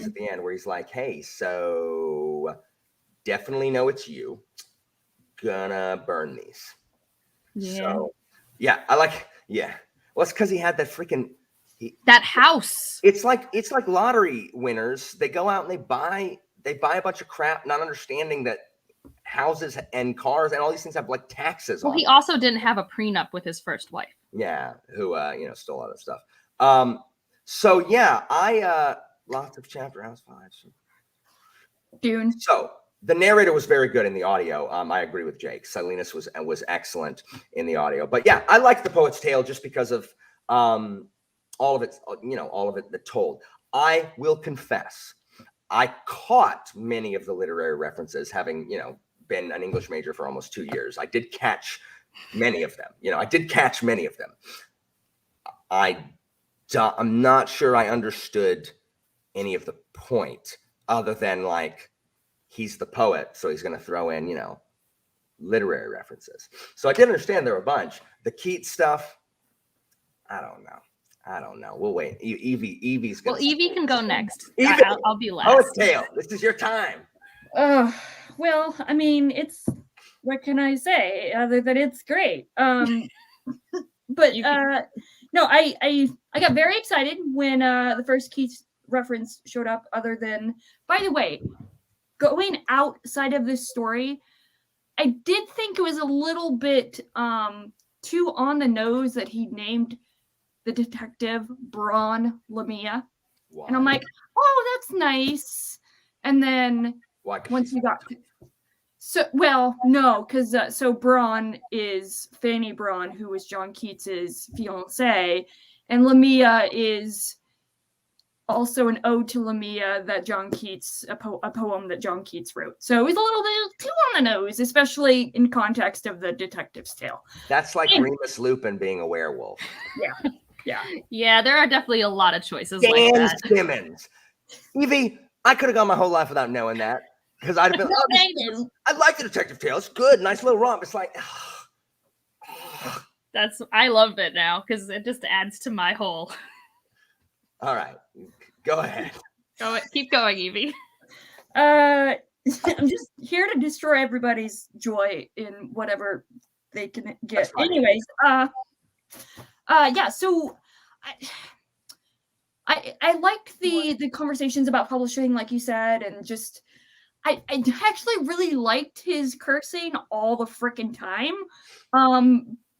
at the end, where he's like, hey, so definitely know it's you. Gonna burn these. Yeah. So yeah, well, it's because he had that freaking that house. It's like lottery winners. They go out and they buy a bunch of crap, not understanding that houses and cars and all these things have like taxes on. Well, he also didn't have a prenup with his first wife. Yeah, who stole all that stuff. So yeah, I lots of chapter house 5. Dune. So the narrator was very good in the audio. I agree with Jake. Silenus was excellent in the audio. But yeah, I liked The Poet's Tale just because of all of it that told. I will confess, I caught many of the literary references, having been an English major for almost 2 years. I did catch many of them. I'm not sure I understood any of the point, other than like he's the poet, so he's going to throw in literary references. So I did understand there were a bunch. The Keats stuff, I don't know. We'll wait. Evie's gonna. Well, Evie can go next. Evie, I'll be last. Poet's Tale. This is your time. Well, I mean, what can I say other than it's great? But no, I got very excited when the first Keats reference showed up. Other than, by the way, going outside of this story, I did think it was a little bit too on the nose that he named the detective Braun Lamia. Why? And I'm like, oh, that's nice. And then once we got because Braun is Fanny Braun, who was John Keats's fiance, and Lamia is also an ode to Lamia that John Keats, a poem that John Keats wrote. So it was a little bit too on the nose, especially in context of the detective's tale. That's like Remus Lupin being a werewolf. Yeah, there are definitely a lot of choices like Dan that. Simmons. Evie, I could have gone my whole life without knowing that. Because I'd have been, I like the detective tale. It's good. Nice little romp. It's like, I love it now because it just adds to my whole. All right, go ahead. Keep going, Evie. I'm just here to destroy everybody's joy in whatever they can get. Anyways, yeah. So I liked the conversations about publishing, like you said, and just I actually really liked his cursing all the freaking time,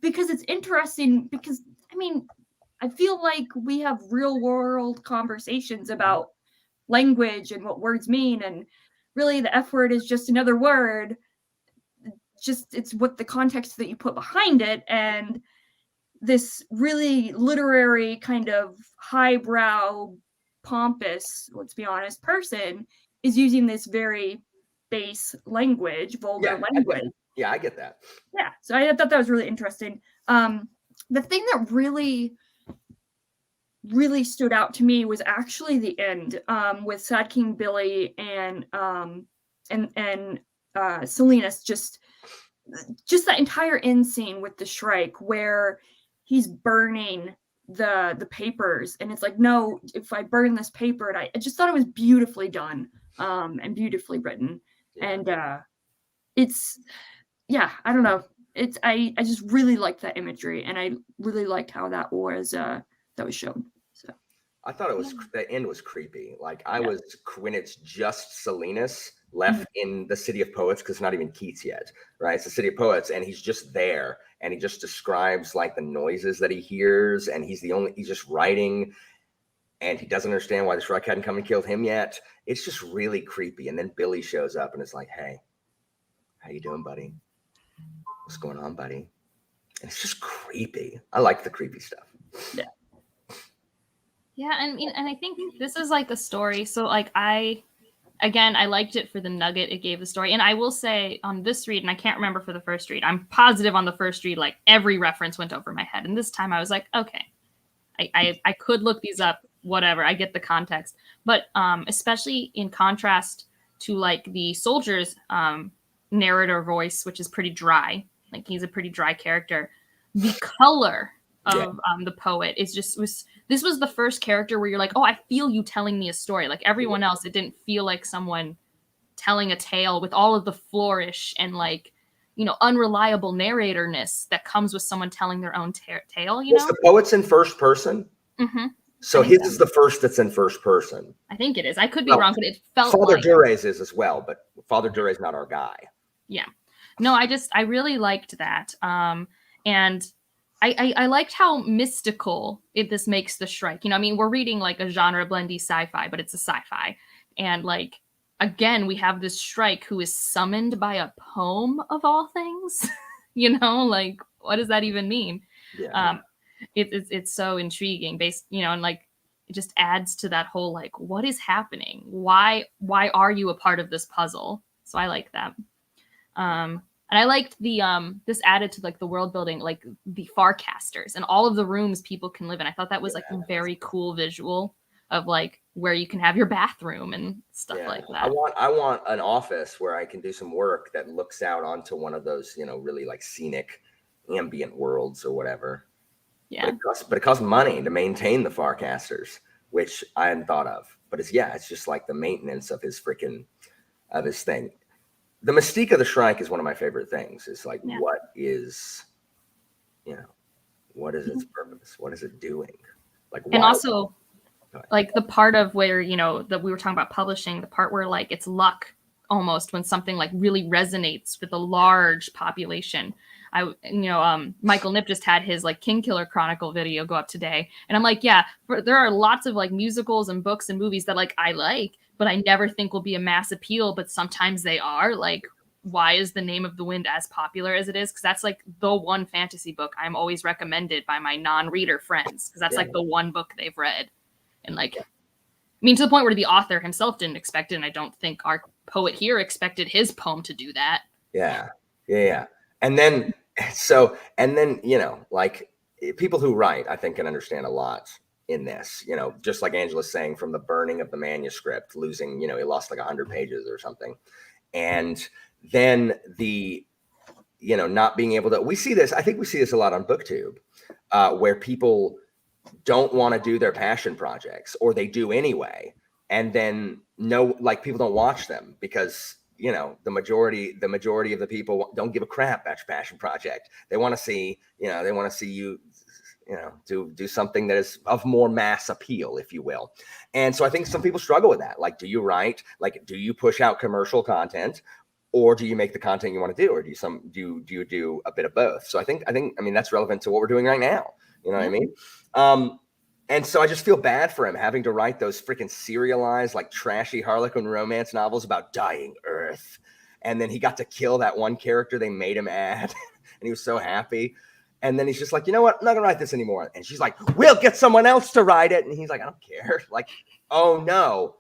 because it's interesting. Because I mean, I feel like we have real world conversations about language and what words mean, and really the F word is just another word. Just it's what the context that you put behind it, and this really literary kind of highbrow, pompous, let's be honest, person is using this very base language, vulgar language. I get that. Yeah, so I thought that was really interesting. The thing that really stood out to me was actually the end, with Sad King Billy and Salinas. Just that entire end scene with the Shrike where he's burning the papers, and it's like, no, if I burn this paper, and I just thought it was beautifully done, and beautifully written. And it's, yeah, I don't know, it's I just really liked that imagery, and I really liked how that was shown. So I thought it was, the end was creepy. Like I was, when it's just Salinas left in the City of Poets, because it's not even Keats yet, right? It's the City of Poets, and he's just there, and he just describes like the noises that he hears, and he's just writing, and he doesn't understand why the Shrike hadn't come and killed him yet. It's just really creepy. And then Billy shows up and it's like, hey, how you doing, buddy? What's going on, buddy? And it's just creepy. I like the creepy stuff. Yeah, and I think this is like a story. So like I liked it for the nugget it gave the story. And I will say on this read, and I can't remember for the first read, I'm positive on the first read, like every reference went over my head. And this time I was like, okay, I could look these up, whatever. I get the context. But especially in contrast to like the soldier's narrator voice, which is pretty dry. Like he's a pretty dry character. The color of the poet is this was the first character where you're like, oh, I feel you telling me a story. Like everyone else, it didn't feel like someone telling a tale with all of the flourish and like, unreliable narratorness that comes with someone telling their own tale. The poet's in first person. Mm-hmm. So his is the first that's in first person. I think it is. I could be wrong, but it felt Father like Dure's is as well, but Father Dure's not our guy. Yeah. No, I really liked that. And I liked how mystical this makes the Shrike. We're reading like a genre blendy sci-fi, but it's a sci-fi. And like, again, we have this Shrike who is summoned by a poem of all things. Like, what does that even mean? Yeah. It's so intriguing and like, it just adds to that whole, like, what is happening? Why are you a part of this puzzle? So I like that. And I liked the this added to like the world building, like the Farcasters and all of the rooms people can live in. I thought that was like a very cool visual of like where you can have your bathroom and stuff like that. I want an office where I can do some work that looks out onto one of those, really like scenic ambient worlds or whatever. Yeah. But it costs money to maintain the Farcasters, which I hadn't thought of. But it's just like the maintenance of his thing. The mystique of the Shrike is one of my favorite things. It's like, what is its purpose? What is it doing? Like, and also like the part of where, that we were talking about publishing, the part where like it's luck almost when something like really resonates with a large population. Michael Nip just had his like King Killer Chronicle video go up today. And I'm like, there are lots of like musicals and books and movies that like I like, but I never think will be a mass appeal, but sometimes they are. Like, why is The Name of the Wind as popular as it is? Because that's like the one fantasy book I'm always recommended by my non-reader friends, because that's like the one book they've read. And like, mean, to the point where the author himself didn't expect it, and I don't think our poet here expected his poem to do that. Yeah. And then, like people who write, I think, can understand a lot in this, just like Angela's saying, from the burning of the manuscript, losing, he lost like 100 pages or something. And then the, not being able to, I think we see this a lot on BookTube, where people don't want to do their passion projects, or they do anyway. And then people don't watch them because, the majority of the people don't give a crap about your passion project. They want to see, you, do something that is of more mass appeal, if you will. And so I think some people struggle with that. Like, do you write? Like, do you push out commercial content, or do you make the content you want to do, or do you do a bit of both? So I think that's relevant to what we're doing right now. You know what I mean? And so I just feel bad for him having to write those freaking serialized, like trashy Harlequin romance novels about dying Earth. And then he got to kill that one character they made him add. And he was so happy. And then he's just like, you know what? I'm not going to write this anymore. And she's like, we'll get someone else to write it. And he's like, I don't care. Like, oh no,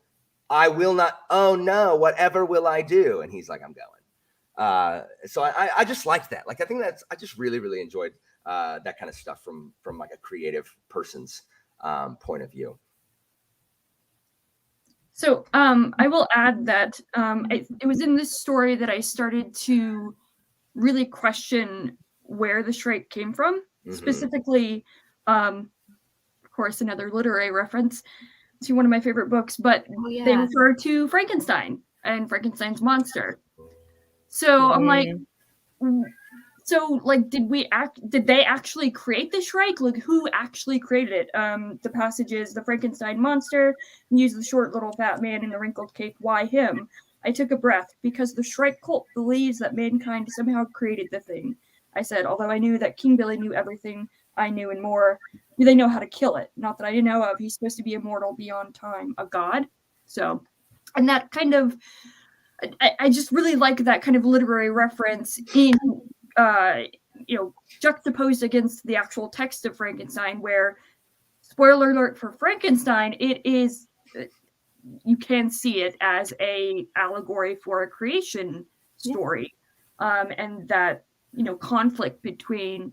I will not. Oh no, whatever will I do? And he's like, I'm going. So I just like that. Like, I just really, really enjoyed that kind of stuff from like a creative person's point of view. So I will add that it was in this story that I started to really question where the Shrike came from. Specifically, of course, another literary reference to one of my favorite books, but they refer to Frankenstein and Frankenstein's monster. So I'm like, so like, did they actually create the Shrike? Like, who actually created it? The passage is the Frankenstein monster used the short little fat man in the wrinkled cape. Why him? I took a breath, because the Shrike cult believes that mankind somehow created the thing. I said, although I knew that King Billy knew everything I knew and more, do they know how to kill it? Not that I didn't know of. He's supposed to be immortal beyond time, a god. So, and that kind of, I just really like that kind of literary reference in, juxtaposed against the actual text of Frankenstein, where, spoiler alert for Frankenstein, it is, you can see it as a allegory for a creation story, and that, conflict between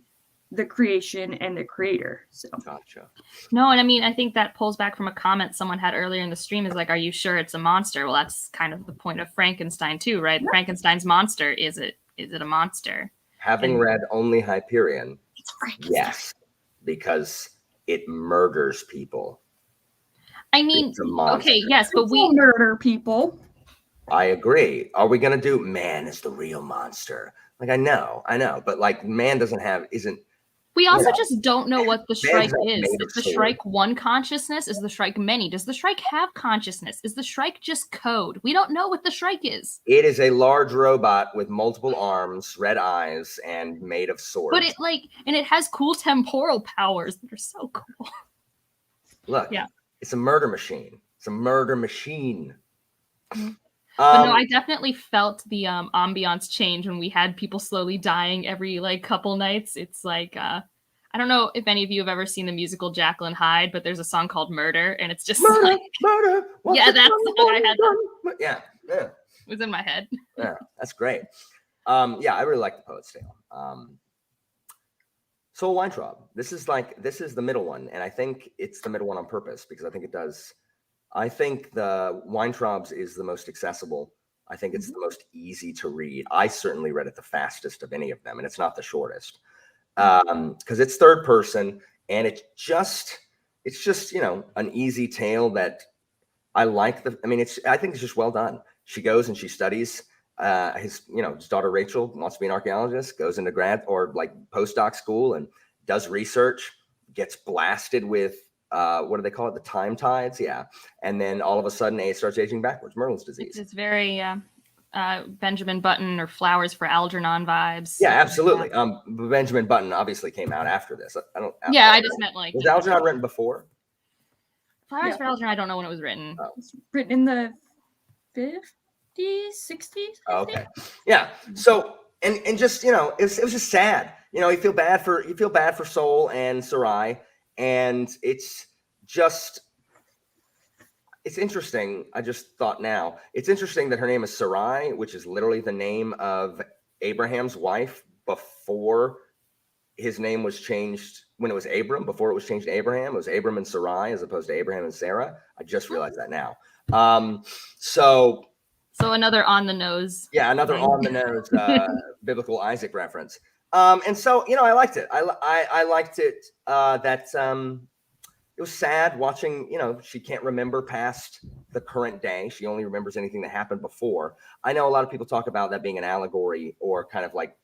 the creation and the creator. So Gotcha. No, and I mean, I think that pulls back from a comment someone had earlier in the stream, is like, are you sure it's a monster? Well, that's kind of the point of Frankenstein too, right? Yeah. Frankenstein's monster, is it a monster? Having read only Hyperion, it's Frankenstein. Yes, because it murders people. I mean, okay, yes, but we murder people. I agree. Are we gonna do man is the real monster? Like, I know, but like, man isn't. We also just don't know what the Shrike is. Is the Shrike one consciousness? Is the Shrike many? Does the Shrike have consciousness? Is the Shrike just code? We don't know what the Shrike is. It is a large robot with multiple arms, red eyes, and made of swords. But it has cool temporal powers that are so cool. Look, it's a murder machine. It's a murder machine. Mm-hmm. But no, I definitely felt the ambiance change when we had people slowly dying every couple nights. It's like, I don't know if any of you have ever seen the musical Jekyll and Hyde, but there's a song called Murder, and it's just murder. Yeah, that's the song I had. Yeah. It was in my head. Yeah, that's great. I really like the Poet's Tale. Soul Weintraub. This is the middle one, and I think it's the middle one on purpose, because I think it does. I think the Weintraub's is the most accessible. I think it's the most easy to read. I certainly read it the fastest of any of them, and it's not the shortest, because it's third person, and it's just an easy tale that I like. I think it's just well done. She goes and she studies. His daughter Rachel wants to be an archaeologist, goes into grad or postdoc school and does research, gets blasted with what do they call it? The time tides. Yeah. And then all of a sudden A starts aging backwards. Merlin's disease. It's very Benjamin Button or Flowers for Algernon vibes. Yeah, absolutely. Benjamin Button obviously came out after this. I just meant was Algernon written before? Flowers for Algernon, I don't know when it was written. It was written in the 50s, 60s. Okay. Yeah. So and just it was just sad. You feel bad for Soul and Sarai. And it's just, It's interesting. I just thought now. It's interesting that her name is Sarai, which is literally the name of Abraham's wife before his name was changed. When it was Abram, before it was changed to Abraham, it was Abram and Sarai as opposed to Abraham and Sarah. I just realized that now. So another on the nose. yeah, another thing. on the nose biblical Isaac reference. And so, I liked it. I liked it that it was sad watching, she can't remember past the current day. She only remembers anything that happened before. I know a lot of people talk about that being an allegory or kind of like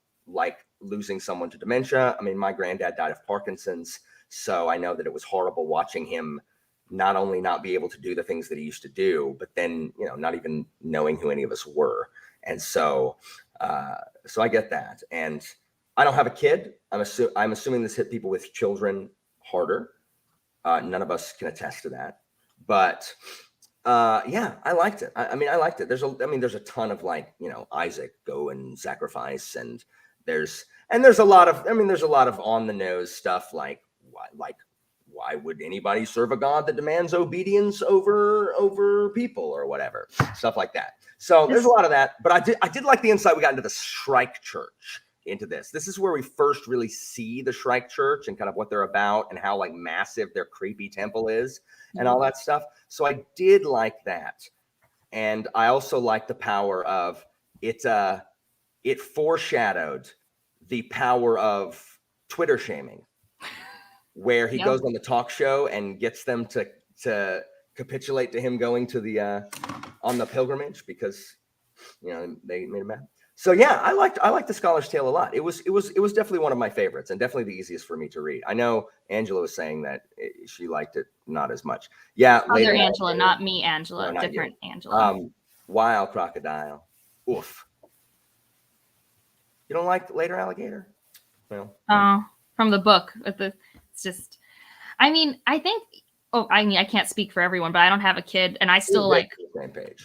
losing someone to dementia. I mean, my granddad died of Parkinson's, so I know that it was horrible watching him not only not be able to do the things that he used to do, but then, not even knowing who any of us were. And so, so I get that. And I don't have a kid. I'm assuming this hit people with children harder. None of us can attest to that, but yeah, I liked it. I mean, I liked it. There's a ton of Isaac go and sacrifice, and there's a lot of, there's a lot of on the nose stuff like why would anybody serve a God that demands obedience over people or whatever, stuff like that. So there's a lot of that, but I did like the insight we got into the Shrike Church. Into this is where we first really see the Shrike Church and kind of what they're about and how massive their creepy temple is and all that stuff. So I did like that, and I also like the power of it. It foreshadowed the power of Twitter shaming, where he goes on the talk show and gets them to capitulate to him going to the on the pilgrimage because they made him mad. So yeah, I liked the Scholar's Tale a lot. It was definitely one of my favorites and definitely the easiest for me to read. I know Angela was saying that she liked it not as much. Yeah, other Angela, not me, Angela, no, different you. Angela. Wild Crocodile. Oof. You don't like Later Alligator? Well, from the book, it's just. I mean, I think. Oh, I can't speak for everyone, but I don't have a kid, and I still like. Same page.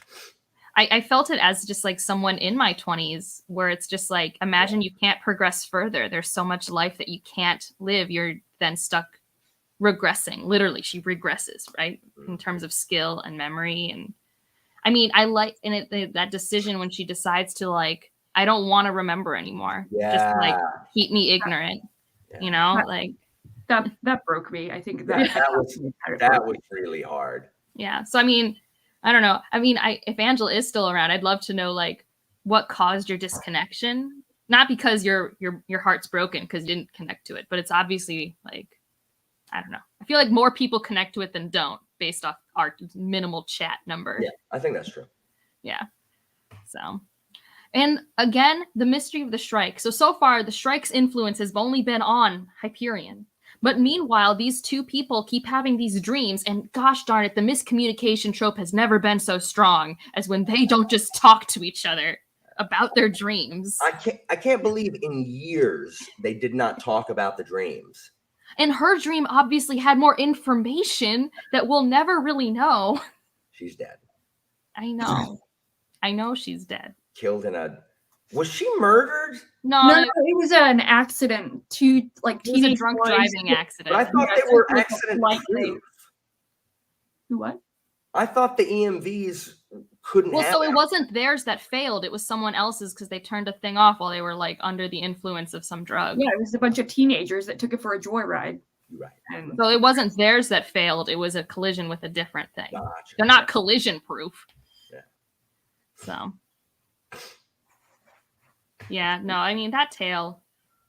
I felt it as just someone in my 20s where it's just imagine you can't progress further. There's so much life that you can't live. You're then stuck regressing. Literally, she regresses, right? In terms of skill and memory. And I mean, I like that decision when she decides to I don't want to remember anymore. Yeah. Just keep me ignorant, that broke me. I think that was really hard. Yeah. So, I mean, I don't know. I mean, if Angela is still around, I'd love to know what caused your disconnection. Not because your heart's broken because you didn't connect to it, but it's obviously I don't know. I feel like more people connect to it than don't, based off our minimal chat number. Yeah, I think that's true. Yeah. So, and again, the mystery of the Shrike. So far, the Shrike's influence has only been on Hyperion. But meanwhile, these two people keep having these dreams, and gosh darn it, the miscommunication trope has never been so strong as when they don't just talk to each other about their dreams. I can't believe in years they did not talk about the dreams. And her dream obviously had more information that we'll never really know. She's dead. I know. I know she's dead. Killed in a... Was she murdered? No, it was an accident. Teenage drunk driving accident. But I thought they were accident-proof. What? I thought the EMVs couldn't. Well, so it wasn't theirs that failed. It was someone else's because they turned a thing off while they were under the influence of some drug. Yeah, it was a bunch of teenagers that took it for a joyride. Right. And so it wasn't theirs that failed. It was a collision with a different thing. Gotcha. They're not collision-proof. Yeah. So. Yeah, no, I mean, that tale,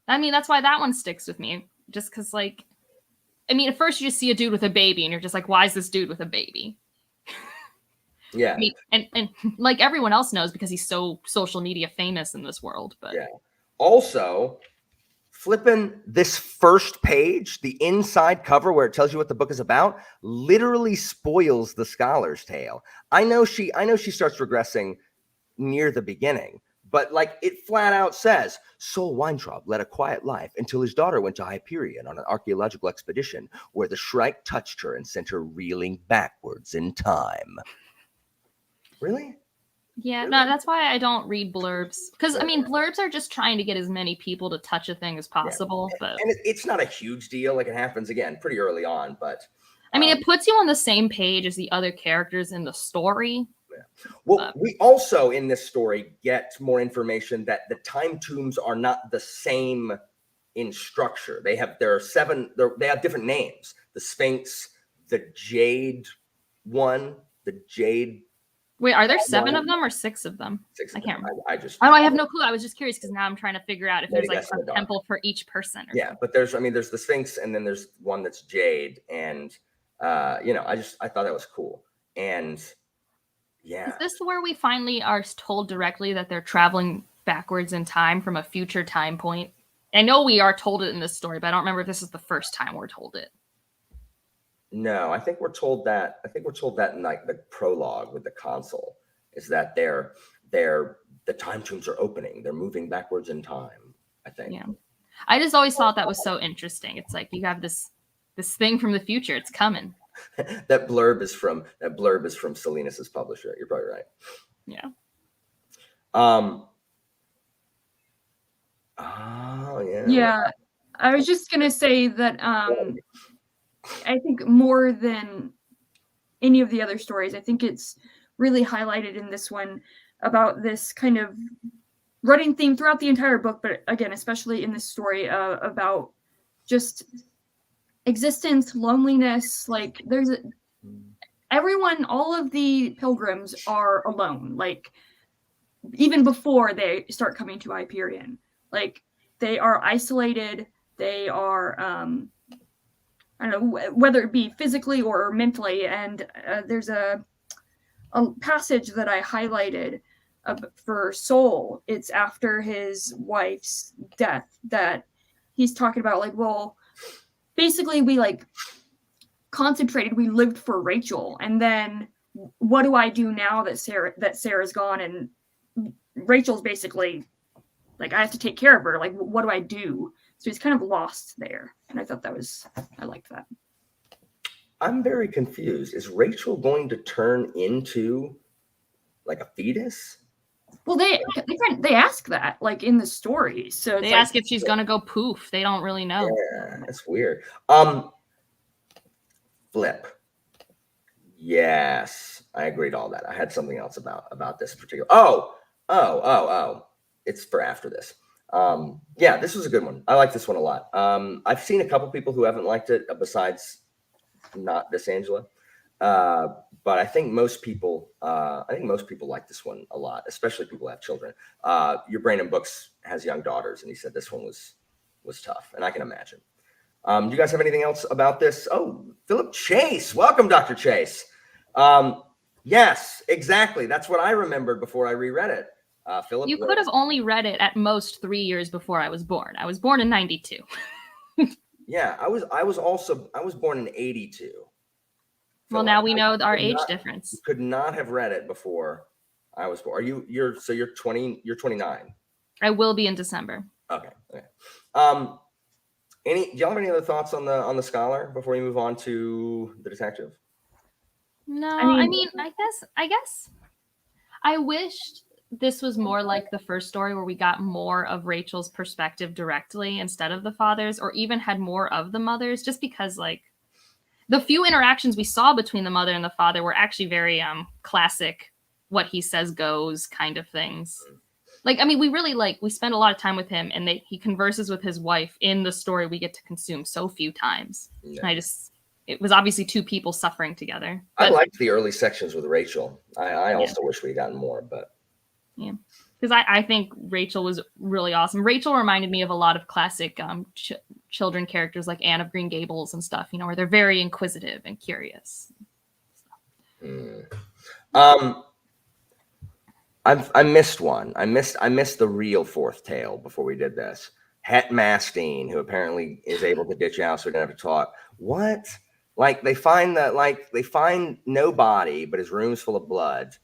that's why that one sticks with me. Just because, at first you just see a dude with a baby, and you're just why is this dude with a baby? Yeah. I mean, and like everyone else knows because he's so social media famous in this world. But yeah. Also, flipping this first page, the inside cover where it tells you what the book is about, literally spoils the Scholar's Tale. I know she starts regressing near the beginning. But it flat out says, Sol Weintraub led a quiet life until his daughter went to Hyperion on an archaeological expedition where the Shrike touched her and sent her reeling backwards in time. Really? Yeah, no, that's why I don't read blurbs. Because, blurbs are just trying to get as many people to touch a thing as possible. Yeah. But and it's not a huge deal. It happens, again, pretty early on. But I mean, it puts you on the same page as the other characters in the story. Well, we also in this story get more information that the time tombs are not the same in structure. They have they have different names. The Sphinx, the Jade one, the Jade. Wait, are there 7 of them or 6 of them? 6 I can't remember. I have no clue. I was just curious because now I'm trying to figure out if there's like a temple for each person. Yeah, but there's the Sphinx, and then there's one that's Jade, and I thought that was cool. And yeah, is this where we finally are told directly that they're traveling backwards in time from a future time point? I know we are told it in this story, but I don't remember if this is the first time we're told it. No, I think we're told that. In like the prologue with the console is that the time tombs are opening. They're moving backwards in time, I think. Yeah. I just always thought that was so interesting. It's like you have this thing from the future. It's coming. that blurb is from Salinas' publisher. You're probably right. Yeah. Oh yeah. Yeah. I was just gonna say that I think more than any of the other stories, I think it's really highlighted in this one about this kind of running theme throughout the entire book, but again, especially in this story about just existence, loneliness. Like all of the pilgrims are alone. Like even before they start coming to Hyperion, like they are isolated. They are, I don't know, whether it be physically or mentally. And there's a passage that I highlighted for Soul. It's after his wife's death that he's talking about, like, well, basically we like concentrated, we lived for Rachel, and then what do I do now that Sarah's gone? And Rachel's basically like, I have to take care of her. Like, what do I do? So he's kind of lost there. And I thought I liked that. I'm very confused. Is Rachel going to turn into like a fetus? Well, they ask that like in the story. So they ask if she's gonna go poof. They don't really know. Yeah, that's weird. Flip. Yes, I agreed to all that. I had something else about this particular. Oh. It's for after this. Yeah, this was a good one. I like this one a lot. I've seen a couple people who haven't liked it besides not this Angela. But I think most people like this one a lot, especially people who have children. Your Brain and Books has young daughters, and he said this one was tough, and I can imagine. Do you guys have anything else about this? Oh, Philip Chase. Welcome, Dr. Chase. Yes, exactly. That's what I remembered before I reread it. Philip, you could have only read it at most 3 years before I was born. I was born in 92. Yeah, I was born in 82. Well, now we know our age difference. Could not have read it before I was born. You're 20, you're 29. I will be in December. Okay. Do y'all have any other thoughts on the scholar before we move on to the detective? No, I mean, I guess I wished this was more like the first story where we got more of Rachel's perspective directly instead of the father's, or even had more of the mother's, just because like the few interactions we saw between the mother and the father were actually very classic, what he says goes kind of things. Like, I mean, we spend a lot of time with him, and he converses with his wife in the story we get to consume so few times. Yeah. It was obviously two people suffering together. But I liked the early sections with Rachel. I also wish we'd gotten more, but yeah, because I think Rachel was really awesome. Rachel reminded me of a lot of classic children characters like Anne of Green Gables and stuff, where they're very inquisitive and curious. I missed one. I missed the real fourth tale before we did this. Het Mastine, who apparently is able to ditch out so we don't have to talk. What? Like they find no body, but his room's full of blood.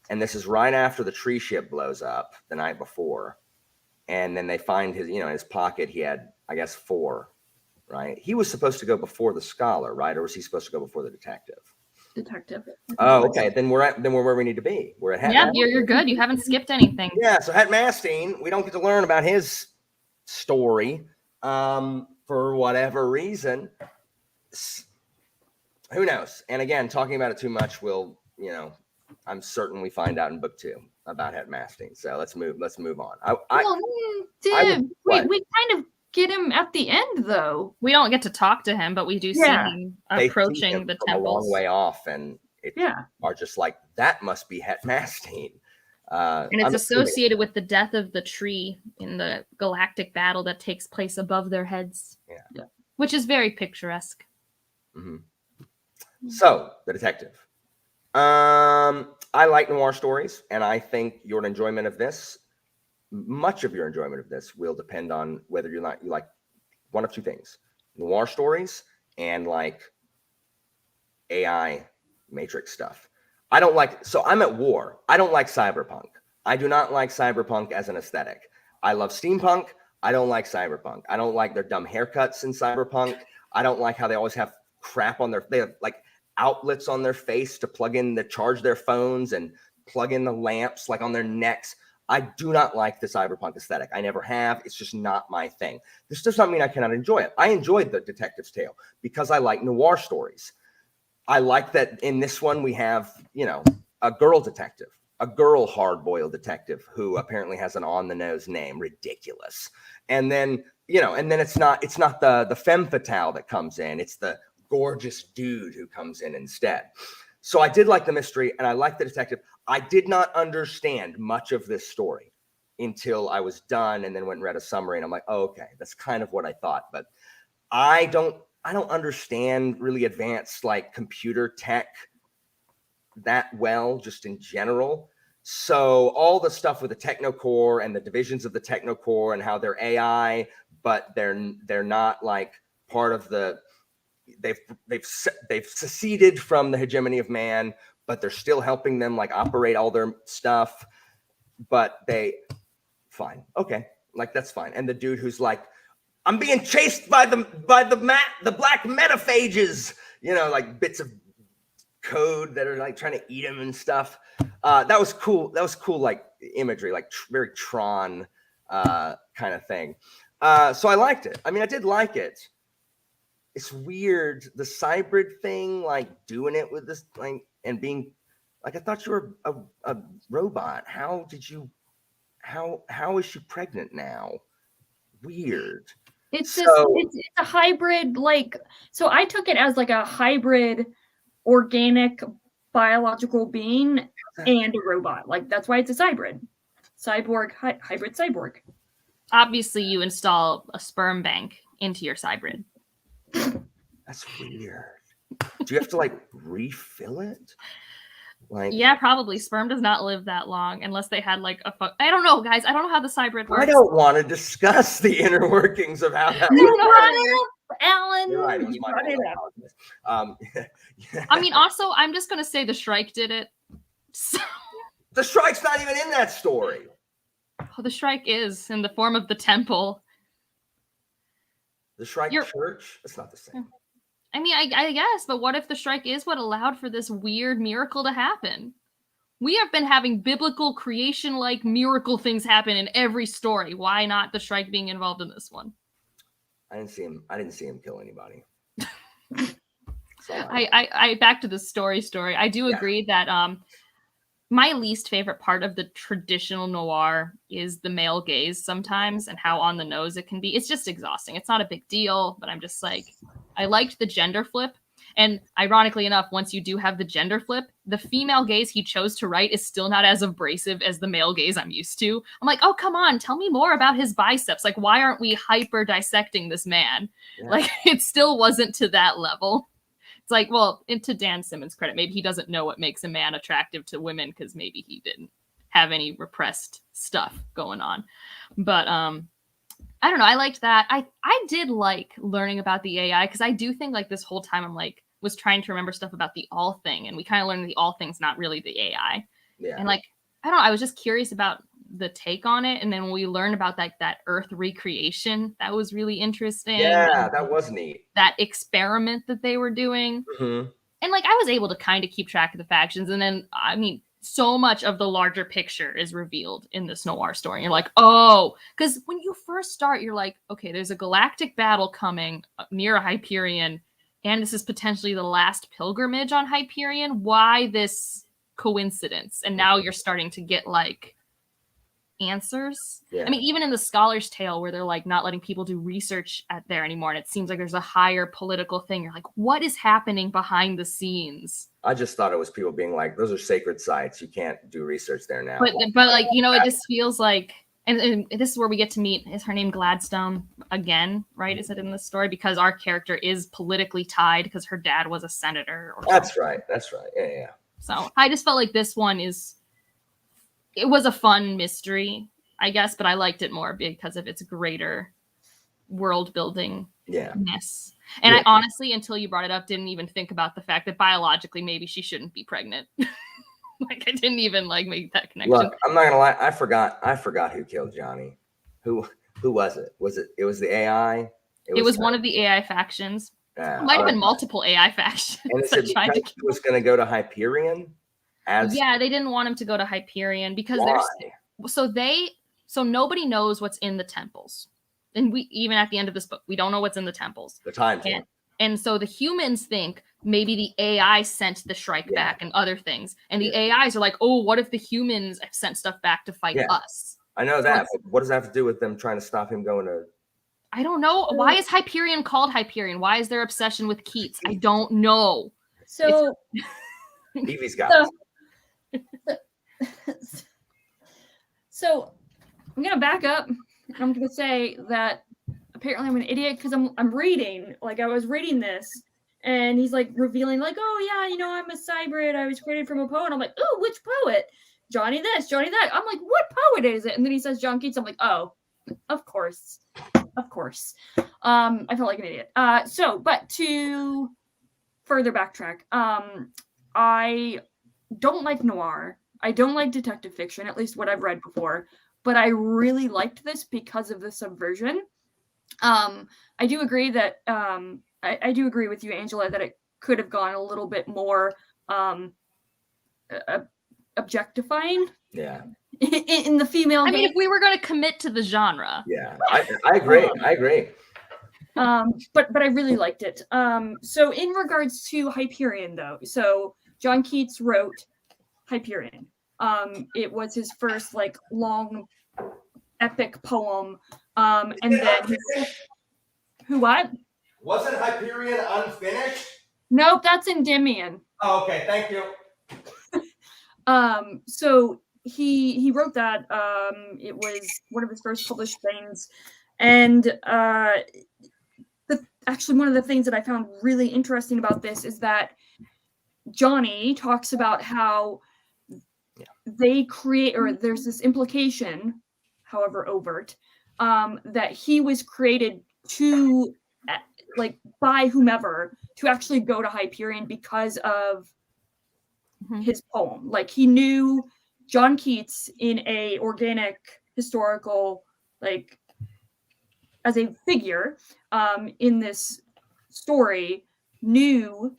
And this is right after the tree ship blows up the night before. And then they find his, in his pocket, he had, I guess, 4, right? He was supposed to go before the scholar, right? Or was he supposed to go before the detective? Detective. Oh, okay. Then we're where we need to be. We're at Het. Yeah, you're good. You haven't skipped anything. Yeah. So Het Mastine, we don't get to learn about his story for whatever reason. Who knows? And again, talking about it too much will, I'm certain we find out in book 2 about headmasting. So let's move on. We kind of get him at the end though. We don't get to talk to him, but we do see him approaching the temples a long way temples. off, and are just like, that must be headmasting. And it's associated with the death of the tree in the galactic battle that takes place above their heads. Yeah. Which is very picturesque. Mm-hmm. So, the detective. I like noir stories, and I think your enjoyment of this, much of your enjoyment of this, will depend on whether you like one of two things: noir stories and like AI Matrix stuff. So I'm at war. I don't like cyberpunk. I do not like cyberpunk as an aesthetic. I love steampunk. I don't like cyberpunk. I don't like their dumb haircuts in cyberpunk. I don't like how they always have crap they have like outlets on their face to charge their phones and plug in the lamps like on their necks. I do not like the cyberpunk aesthetic. I never have. It's just not my thing. This does not mean I cannot enjoy it. I enjoyed The Detective's Tale because I like noir stories. I like that in this one we have, a girl detective, a girl hard-boiled detective who apparently has an on-the-nose name. Ridiculous. And then, it's not the femme fatale that comes in. It's the gorgeous dude who comes in instead. So I did like the mystery, and I like the detective. I did not understand much of this story until I was done and then went and read a summary, and I'm like, oh, okay, that's kind of what I thought. But I don't understand really advanced like computer tech that well, just in general. So all the stuff with the technocore and the divisions of the technocore and how they're AI, but they're not like part of they've seceded from the hegemony of man, but they're still helping them like operate all their stuff. But fine, okay, like that's fine. And the dude who's like, I'm being chased by the black metaphages, like bits of code that are like trying to eat him and stuff. That was cool, like imagery, like very Tron kind of thing. So I liked it. I mean, I did like it. It's weird, the cybrid thing, like doing it with this like and being like, I thought you were a robot. How is she pregnant now? Weird. It's a hybrid, so I took it as like a hybrid organic biological being and a robot. Like that's why it's a hybrid cyborg. Obviously, you install a sperm bank into your hybrid. That's weird. Do you have to like refill it? Like, yeah, probably. Sperm does not live that long unless they had like I don't know, guys. I don't know how the hybrid works. I don't want to discuss the inner workings of how that works. Alan, you're right. you brought it up. I mean, also, I'm just gonna say the Shrike did it. So... The Shrike's not even in that story. Oh, the Shrike is in the form of the temple. The Shrike Church? That's not the same. I mean, I guess, but what if the Shrike is what allowed for this weird miracle to happen? We have been having biblical creation-like miracle things happen in every story. Why not the Shrike being involved in this one? I didn't see him kill anybody. I back to the story. I do agree that my least favorite part of the traditional noir is the male gaze sometimes and how on the nose it can be. It's just exhausting. It's not a big deal, but I'm just like, I liked the gender flip. And ironically enough, once you do have the gender flip, the female gaze he chose to write is still not as abrasive as the male gaze I'm used to. I'm like, oh, come on, tell me more about his biceps. Like, why aren't we hyper dissecting this man? Yeah. Like, it still wasn't to that level. It's like, well, to Dan Simmons' credit, maybe he doesn't know what makes a man attractive to women because maybe he didn't have any repressed stuff going on. But I don't know. I liked that. I did like learning about the AI because I do think like this whole time I'm like was trying to remember stuff about the all thing, and we kind of learned the all thing's not really the AI. Yeah. And like I don't know. I was just curious about the take on it, and then when we learned about like that Earth recreation, that was really interesting. Yeah, that was neat. That experiment that they were doing, and like I was able to kind of keep track of the factions, and then I mean, so much of the larger picture is revealed in this noir story. And you're like, oh, because when you first start, you're like, okay, there's a galactic battle coming near a Hyperion. and this is potentially the last pilgrimage on Hyperion. Why this coincidence? And now you're starting to get like answers. Yeah. I mean, even in the Scholar's Tale, where they're like not letting people do research at there anymore, and it seems like there's a higher political thing. You're like, what is happening behind the scenes? I just thought it was people being like, those are sacred sites. You can't do research there now. But like, you know, it just feels like, and this is where we get to meet, is her name Gladstone again, right? Is it in the story? Because our character is politically tied because her dad was a senator. That's right. That's right. Yeah, yeah. So I just felt like this one it was a fun mystery, I guess, but I liked it more because of its greater world building. Yeah. Mess. And I honestly, until you brought it up, didn't even think about the fact that biologically maybe she shouldn't be pregnant. Like I didn't even like make that connection. Look, I'm not gonna lie, I forgot who killed Johnny. Who was it? It was the AI? It was one of the AI factions. It might have been multiple AI factions. And is it because he was gonna go to Hyperion? Yeah, they didn't want him to go to Hyperion because so nobody knows what's in the temples. And we even at the end of this book, we don't know what's in the temples. The time. And so the humans think maybe the AI sent the Shrike back and other things. And the AIs are like, oh, what if the humans have sent stuff back to fight us? I know that. But what does that have to do with them trying to stop him going to... I don't know. Why is Hyperion called Hyperion? Why is their obsession with Keats? I don't know. So Evie's got So I'm gonna back up and I'm gonna say that apparently I'm an idiot because I'm reading, like I was reading this and he's like revealing like, oh yeah, you know, I'm a cybrid, I was created from a poet. I'm like, oh, which poet? Johnny this, Johnny that. I'm like, what poet is it? And then he says John Keats. I'm like, oh, of course. I felt like an idiot. But to further backtrack, I don't like noir. I don't like detective fiction, at least what I've read before, but I really liked this because of the subversion. I do agree that I do agree with you, Angela, that it could have gone a little bit more objectifying. Yeah. In the female. I mean, if we were going to commit to the genre. Yeah, I agree. I agree. But I really liked it. So in regards to Hyperion, though, so John Keats wrote Hyperion. It was his first like long epic poem. And then what? Wasn't Hyperion unfinished? Nope, that's Endymion. Oh, okay, thank you. So he wrote that. It was one of his first published things, and actually one of the things that I found really interesting about this is that Johnny talks about how they create, or there's this implication, however overt, that he was created to, like, by whomever to actually go to Hyperion because of his poem. Like, he knew John Keats in a organic historical, like, as a figure in this story, knew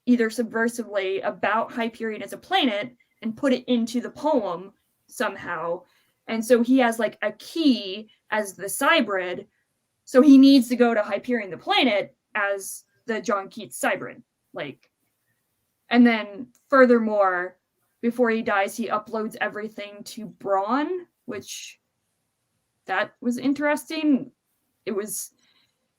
either subversively about Hyperion as a planet and put it into the poem somehow. And so he has like a key as the cybrid. So he needs to go to Hyperion, the planet, as the John Keats cybrid. Like, and then furthermore, before he dies, he uploads everything to Braun, which that was interesting. It was,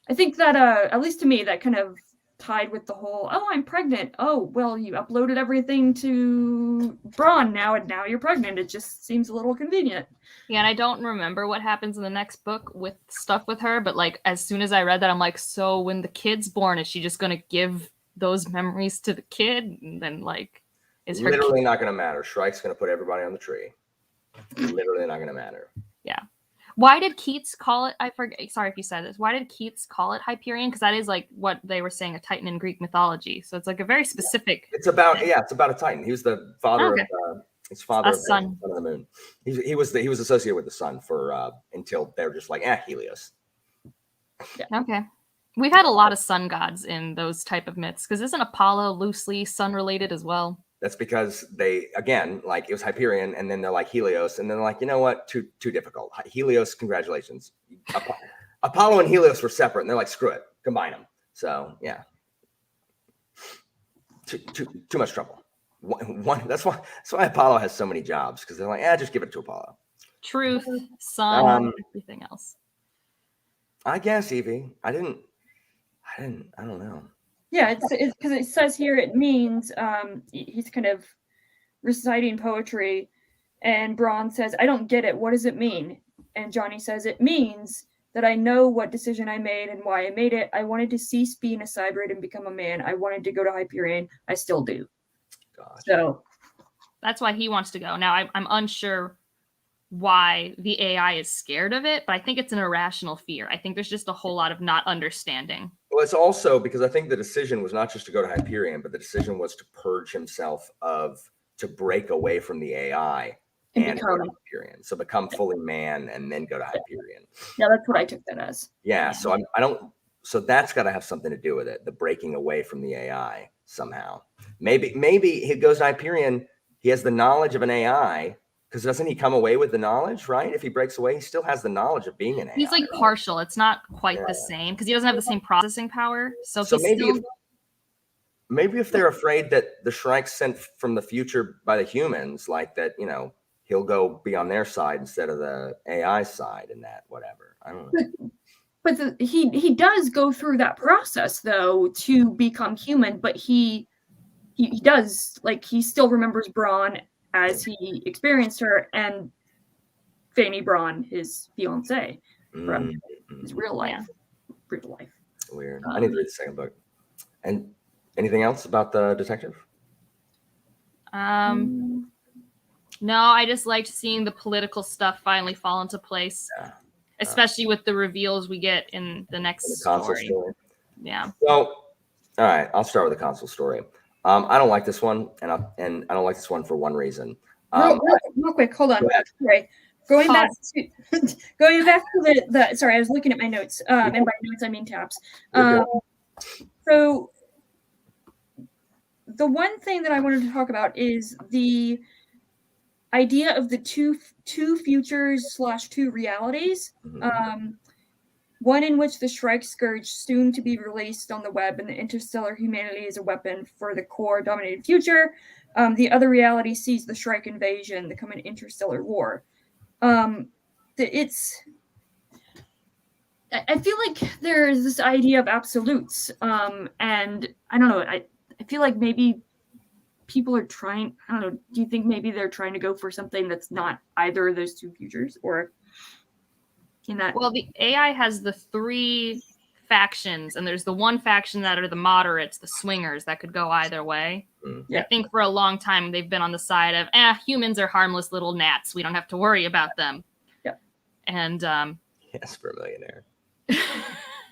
I think that, at least to me, that kind of tied with the whole, oh, I'm pregnant. Oh, well, you uploaded everything to Braun now, and now you're pregnant. It just seems a little convenient. Yeah, and I don't remember what happens in the next book with stuff with her, but like as soon as I read that, I'm like, so when the kid's born, is she just going to give those memories to the kid? And then like, is her literally not going to matter. Shrike's going to put everybody on the tree. Literally not going to matter. Yeah. Why did Keats call it? I forget. Sorry if you said this. Why did Keats call it Hyperion? Because that is like what they were saying, a Titan in Greek mythology. So it's like a very specific. It's about a Titan. He was the father of his father of sun of the moon. He was associated with the sun for until they were just like Helios. Yeah. Okay. We've had a lot of sun gods in those type of myths because isn't Apollo loosely sun related as well? That's because they, again, like it was Hyperion, and then they're like Helios, and then they're like, you know what, too difficult. Helios, congratulations. Apollo and Helios were separate, and they're like, screw it, combine them. So yeah. Too much trouble. That's why Apollo has so many jobs, because they're like, just give it to Apollo. Truth, sun, everything else. I guess, Evie. I don't know. Yeah, it's because it says here it means he's kind of reciting poetry, and Braun says, "I don't get it. What does it mean?" And Johnny says, "It means that I know what decision I made and why I made it. I wanted to cease being a cyborg and become a man. I wanted to go to Hyperion. I still do." Gosh. So that's why he wants to go. Now I'm unsure why the AI is scared of it, but I think it's an irrational fear. I think there's just a whole lot of not understanding. Well, it's also because I think the decision was not just to go to Hyperion, but the decision was to purge himself to break away from the AI and go to Hyperion. So become fully man and then go to Hyperion. Yeah, that's what I took that as. Yeah. So so that's got to have something to do with it. The breaking away from the AI somehow. Maybe he goes to Hyperion. He has the knowledge of an AI. Because doesn't he come away with the knowledge, right? If he breaks away, he still has the knowledge of being an AI. He's like partial. It's not quite the same because he doesn't have the same processing power. So maybe if they're afraid that the Shrike's sent from the future by the humans, like that, he'll go be on their side instead of the AI side, and that whatever. I don't know. But he does go through that process though to become human, but he does, like, he still remembers Braun as he experienced her, and Fanny Braun, his fiance, from his real life. Weird. I need to read the second book. And anything else about the detective? No, I just liked seeing the political stuff finally fall into place, especially with the reveals we get in the next story. Yeah. Well, all right. I'll start with the console story. I don't like this one, and I don't like this one for one reason. Real quick, hold on. Sorry. Going back to the sorry, I was looking at my notes. And by notes I mean tabs. So the one thing that I wanted to talk about is the idea of the two futures / two realities. One in which the Shrike Scourge, soon to be released on the web, and the interstellar humanity is a weapon for the core dominated future. The other reality sees the Shrike invasion, the coming interstellar war. I feel like there's this idea of absolutes, and I don't know. I feel like maybe people are trying. I don't know. Do you think maybe they're trying to go for something that's not either of those two futures, or? Well, the AI has the three factions, and there's the one faction that are the moderates, the swingers, that could go either way. Yeah. I think for a long time they've been on the side of, humans are harmless little gnats. We don't have to worry about them. Yeah. And yes, for a millionaire.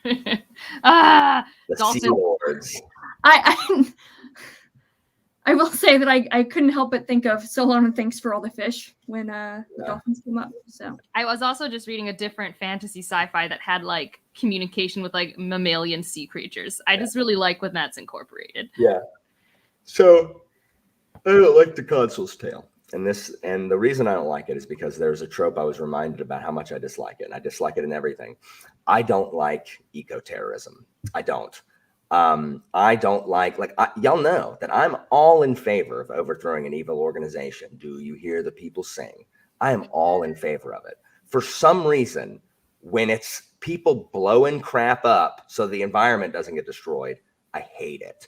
The Sea Lords. I will say that I couldn't help but think of So Long and Thanks for All the Fish when the dolphins came up. So I was also just reading a different fantasy sci-fi that had like communication with like mammalian sea creatures. I just really like when that's incorporated. Yeah. So I don't like the console's tale. And the reason I don't like it is because there's a trope I was reminded about how much I dislike it. And I dislike it in everything. I don't like eco-terrorism. I don't. I don't like y'all know that I'm all in favor of overthrowing an evil organization. Do you hear the people sing? I am all in favor of it. For some reason, when it's people blowing crap up so the environment doesn't get destroyed, I hate it.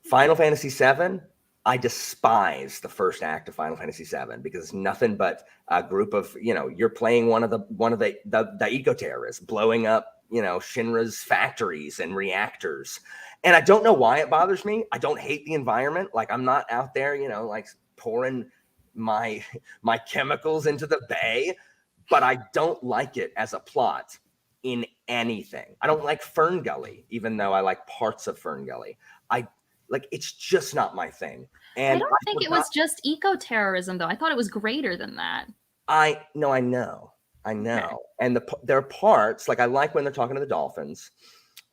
Final Fantasy VII, I despise the first act of Final Fantasy VII because it's nothing but a group of, you're playing one of the eco-terrorists blowing up, Shinra's factories and reactors. And I don't know why it bothers me. I don't hate the environment. Like, I'm not out there, like pouring my chemicals into the bay, but I don't like it as a plot in anything. I don't like Fern Gully, even though I like parts of Fern Gully. It's just not my thing. And I don't think it was just eco-terrorism, though. I thought it was greater than that. I know. Okay. And there are parts, like I like when they're talking to the dolphins.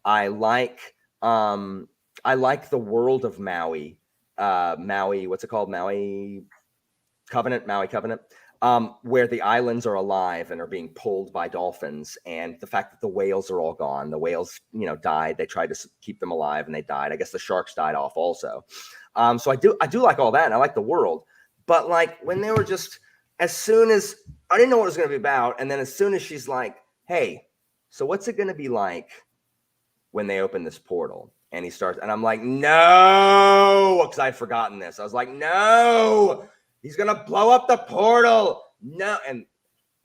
I like the world of Maui. What's it called? Maui Covenant, where the islands are alive and are being pulled by dolphins, and the fact that the whales are all gone. The whales, died. They tried to keep them alive and they died. I guess the sharks died off also. So I do like all that, and I like the world. But like when they were just, as soon as I didn't know what it was going to be about, and then as soon as she's like, "Hey, so what's it going to be like when they open this portal?" And he starts, and I'm like, "No," because I'd forgotten this. I was like, "No, he's gonna blow up the portal." No, and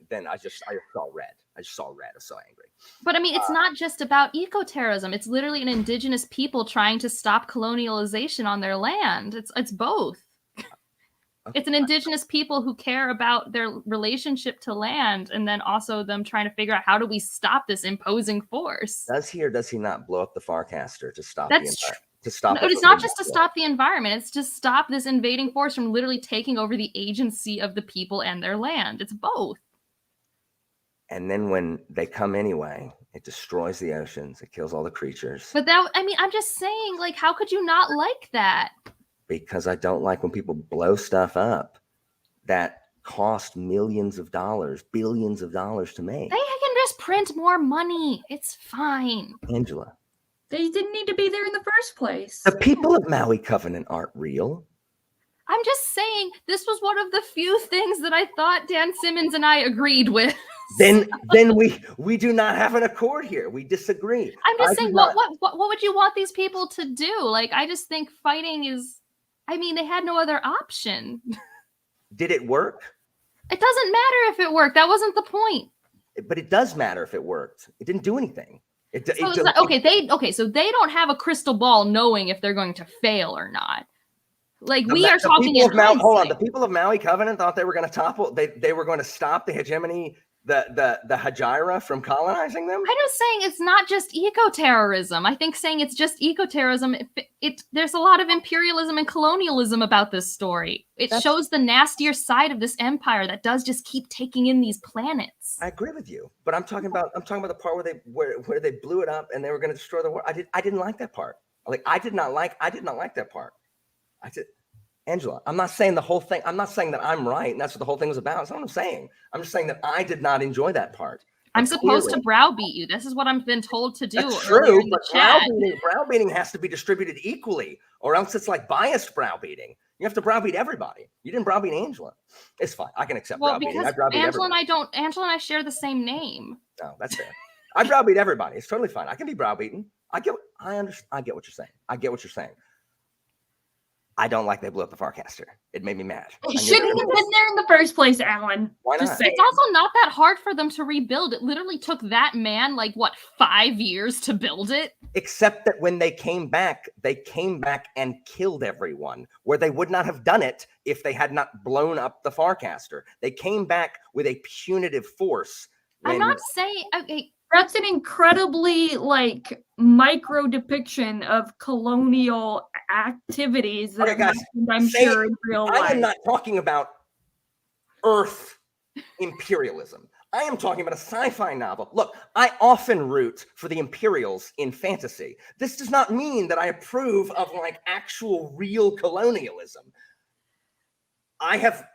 then I just saw red. I just saw red. I was so angry. But I mean, it's not just about eco-terrorism. It's literally an indigenous people trying to stop colonialization on their land. It's both. It's an indigenous people who care about their relationship to land, and then also them trying to figure out how do we stop this imposing force. Does he or does he not blow up the Farcaster to stop That's the to stop? No, it's not just to stop the environment. It's to stop this invading force from literally taking over the agency of the people and their land. It's both. And then when they come anyway, it destroys the oceans. It kills all the creatures. But that, I mean, I'm just saying, like, how could you not like that? Because I don't like when people blow stuff up that cost millions of dollars, billions of dollars to make. They can just print more money. It's fine. Angela. They didn't need to be there in the first place. The people of Maui Covenant aren't real. I'm just saying, this was one of the few things that I thought Dan Simmons and I agreed with. Then we do not have an accord here. We disagree. I'm just saying, what would you want these people to do? Like, I just think fighting is, I mean, they had no other option. Did it work? It doesn't matter if it worked. That wasn't the point. But it does matter if it worked. It didn't do anything. So they don't have a crystal ball knowing if they're going to fail or not. Like, we are talking in hindsight. Hold on. The people of Maui Covenant thought they were going to topple. They were going to stop the hegemony, the Hajira from colonizing them. I'm just saying it's not just eco-terrorism. I think saying it's just eco-terrorism, there's a lot of imperialism and colonialism about this story. It shows the nastier side of this empire that does just keep taking in these planets. I agree with you, but I'm talking about the part where they blew it up and they were going to destroy the world. I didn't like that part. I did not like that part. Angela, I'm not saying the whole thing. I'm not saying that I'm right, and that's what the whole thing was about. That's not what I'm saying. I'm just saying that I did not enjoy that part. I'm supposed to browbeat you. This is what I've been told to do. That's true, but browbeating has to be distributed equally, or else it's like biased browbeating. You have to browbeat everybody. You didn't browbeat Angela. It's fine. I can accept browbeating. Because Angela and I share the same name. Oh, that's fair. I browbeat everybody. It's totally fine. I can be browbeaten. I get what you're saying. I get what you're saying. I don't like they blew up the Farcaster. It made me mad. It shouldn't have been there in the first place, Alan. Why not? It's also not that hard for them to rebuild. It literally took that man, 5 years to build it? Except that when they came back and killed everyone, where they would not have done it if they had not blown up the Farcaster. They came back with a punitive force. I'm not saying... Okay. That's an incredibly micro depiction of colonial activities that happened, I'm sure, in real life. I am not talking about Earth imperialism. I am talking about a sci-fi novel. Look, I often root for the Imperials in fantasy. This does not mean that I approve of actual real colonialism. I have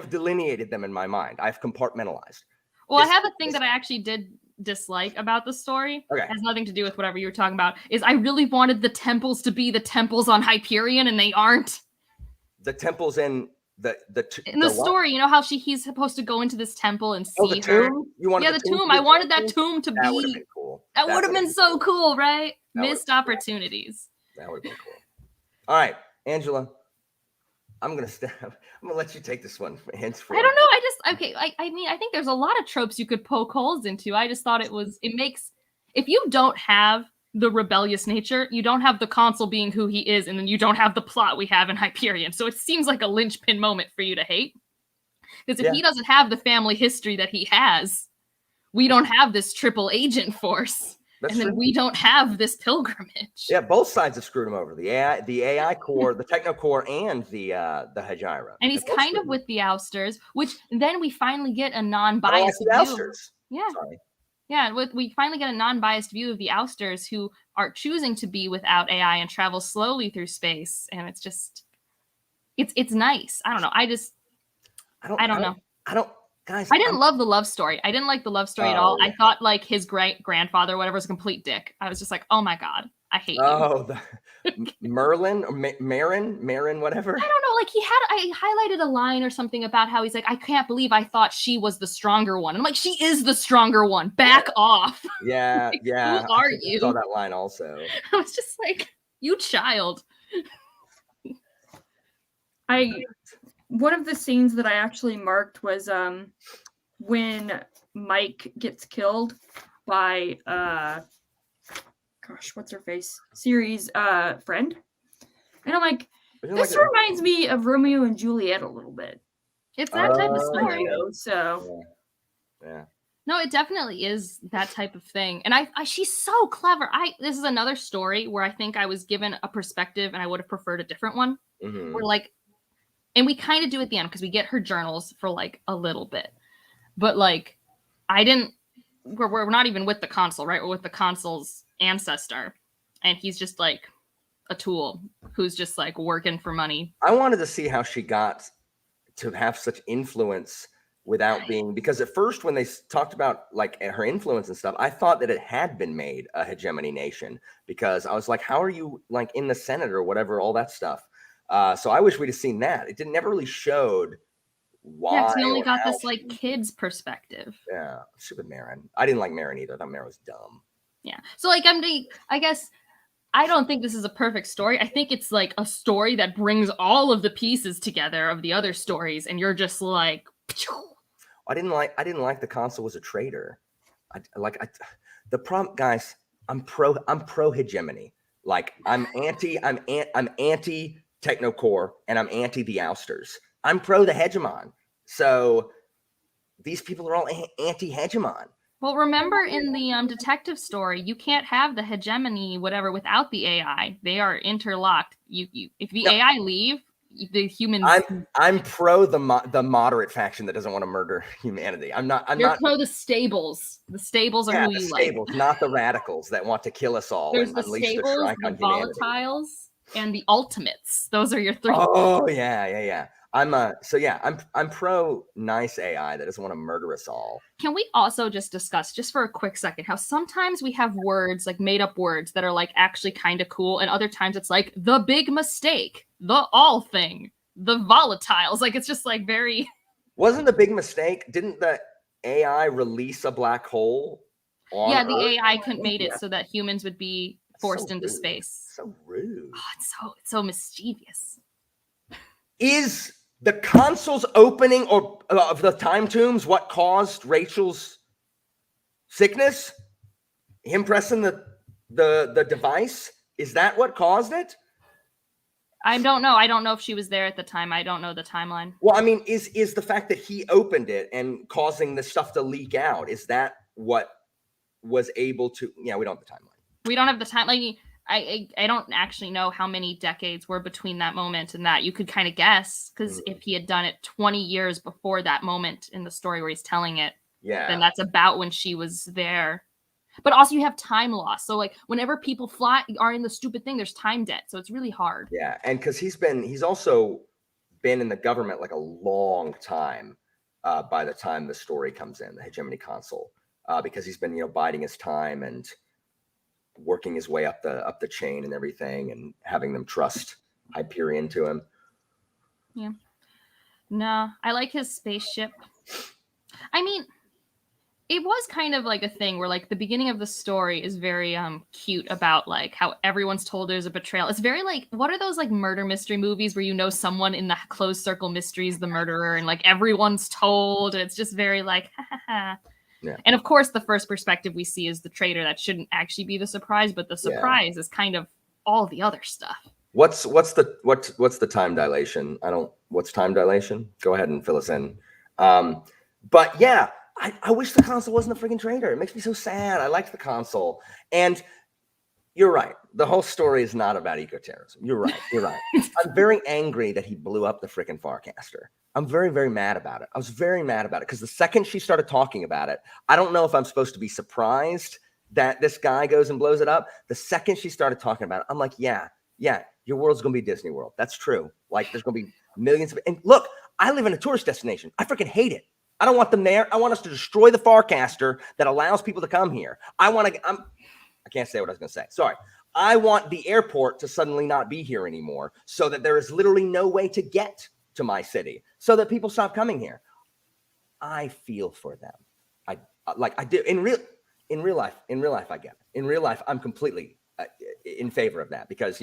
delineated them in my mind. I've compartmentalized. Well, I have a thing that I actually did dislike about the story. Okay. It has nothing to do with whatever you were talking about. Is I really wanted the temples to be the temples on Hyperion, and they aren't. The temples in the story, you know how he's supposed to go into this temple and see the tomb? You wanted the tomb. I wanted that tomb to be. That would have been cool. That would have been so cool, right? Missed opportunities. That would have been cool. All right, Angela. I'm gonna let you take this one. Henceforth. I don't know. I mean, I think there's a lot of tropes you could poke holes into. I just thought it makes, if you don't have the rebellious nature, you don't have the consul being who he is, and then you don't have the plot we have in Hyperion. So it seems like a linchpin moment for you to hate. Because if he doesn't have the family history that he has, we don't have this triple agent force. That's and then true. We don't have this pilgrimage. Yeah, both sides have screwed him over. The AI core, the techno core, and the Hajira. And he's kind of with the ousters, which then we finally get a non-biased view. Ousters. Yeah. Sorry. Yeah, we finally get a non-biased view of the ousters who are choosing to be without AI and travel slowly through space. And it's just, it's nice. I don't know. I don't know. Guys, I didn't love the love story. I didn't like the love story at all. Yeah. I thought his great grandfather, whatever, was a complete dick. I was just like, oh my God. I hate you. Oh, Merlin or Marin, whatever. I don't know. Like I highlighted a line or something about how he's like, I can't believe I thought she was the stronger one. I'm like, she is the stronger one. Back off. Yeah, Like, yeah. who are I you? saw that line also. I was just like, you child. One of the scenes that I actually marked was when Mike gets killed by gosh, what's her face? Siri's friend. And I'm like, this reminds me of Romeo and Juliet a little bit. It's that type of story. So yeah. No, it definitely is that type of thing. And she's so clever. This is another story where I think I was given a perspective and I would have preferred a different one. Mm-hmm. Where like, and we kind of do at the end because we get her journals for like a little bit. But like, we're not even with the consul, right? We're with the consul's ancestor. And he's just like a tool who's just like working for money. I wanted to see how she got to have such influence without being, because at first when they talked about like her influence and stuff, I thought that it had been made a hegemony nation, because I was like, how are you like in the Senate or whatever, all that stuff. So I wish we'd have seen that. It never really showed why. Yeah, we only got this like kid's perspective. Yeah, stupid Marin. I didn't like Marin either. I thought Marin was dumb. Yeah. So like I guess I don't think this is a perfect story. I think it's like a story that brings all of the pieces together of the other stories, and you're just like, phew. I didn't like the consul was a traitor. The problem, guys. I'm pro hegemony. Like I'm anti Technocore and I'm anti the ousters. I'm pro the hegemon. So these people are all anti hegemon. Well, remember in the detective story, you can't have the hegemony whatever without the AI. They are interlocked. If the AI leave, the humans. I'm pro the moderate faction that doesn't want to murder humanity. I'm not pro the stables. The stables are who you stables, like. Not the radicals that want to kill us all. There's and the unleash stables, the Shrike on humanity. volatiles, and the ultimates. Those are your three. Oh yeah. I'm pro nice AI that doesn't want to murder us all. Can we also just discuss, just for a quick second, how sometimes we have words, like made up words that are like actually kind of cool, and other times it's like the big mistake, the all thing, the volatiles. Like it's just like very. Wasn't the big mistake? Didn't the AI release a black hole? Yeah, the AI couldn't made it so that humans would be forced into space. So rude. Oh, it's so mischievous. Is the consul's opening of the time tombs what caused Rachel's sickness? Him pressing the device? Is that what caused it? I don't know. I don't know if she was there at the time. I don't know the timeline. Well, I mean, is the fact that he opened it and causing the stuff to leak out, is that what was able to? Yeah, we don't have the timeline. We don't have the time. Like, I don't actually know how many decades were between that moment and that. You could kind of guess, because if he had done it 20 years before that moment in the story where he's telling it, then that's about when she was there. But also you have time loss. So like whenever people are in the stupid thing, there's time debt. So it's really hard. Yeah, and because he's also been in the government like a long time by the time the story comes in, the hegemony consul, because he's been biding his time and working his way up the chain and everything, and having them trust Hyperion to him. Yeah. No, I like his spaceship. I mean, it was kind of like a thing where like the beginning of the story is very cute about like how everyone's told there's a betrayal. It's very like, what are those like murder mystery movies where someone in the closed circle mystery is the murderer and like everyone's told, and it's just very like ha ha ha. Yeah. And of course, the first perspective we see is the traitor. That shouldn't actually be the surprise, but the surprise is kind of all the other stuff. What's the time dilation? What's time dilation? Go ahead and fill us in. But yeah, I wish the consul wasn't a freaking traitor. It makes me so sad. I liked the consul, and you're right. The whole story is not about eco-terrorism. You're right. I'm very angry that he blew up the freaking Farcaster. I'm very, very mad about it. I was very mad about it because the second she started talking about it, I don't know if I'm supposed to be surprised that this guy goes and blows it up. The second she started talking about it, I'm like, yeah, your world's going to be Disney World. That's true. Like there's going to be millions of, and look, I live in a tourist destination. I freaking hate it. I don't want them there. I want us to destroy the Farcaster that allows people to come here. I can't say what I was going to say. Sorry. I want the airport to suddenly not be here anymore so that there is literally no way to get to my city so that people stop coming here. I feel for them. I do in real life. I get it. In real life, I'm completely in favor of that because,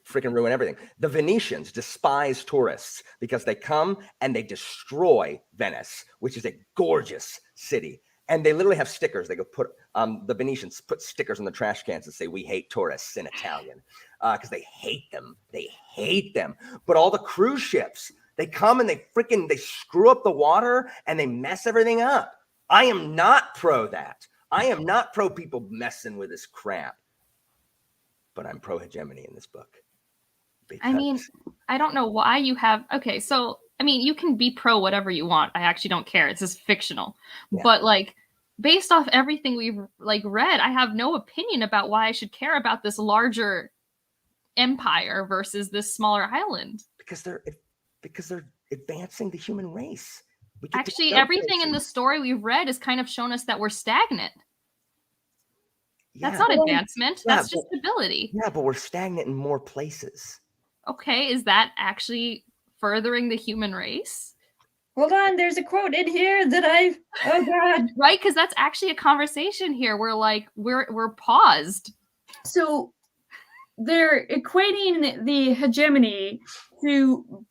freaking ruin everything. The Venetians despise tourists because they come and they destroy Venice, which is a gorgeous city. And they literally have stickers. They go put the Venetians put stickers on the trash cans that say "We hate tourists" in Italian because they hate them. They hate them. But all the cruise ships, they come and they screw up the water and they mess everything up. I am not pro that. I am not pro people messing with this crap. But I'm pro hegemony in this book. I mean, I don't know why you have. Okay, so I mean, you can be pro whatever you want. I actually don't care. It's just fictional. Yeah. But like, based off everything we've read, I have no opinion about why I should care about this larger empire versus this smaller island. Because they're advancing the human race. Actually, everything in the story we've read has kind of shown us that we're stagnant. Yeah. That's not advancement. That's just stability. Yeah, but we're stagnant in more places. Okay, is that actually furthering the human race? Hold on, there's a quote in here that oh god. Right, because that's actually a conversation here. We're paused. So they're equating the hegemony to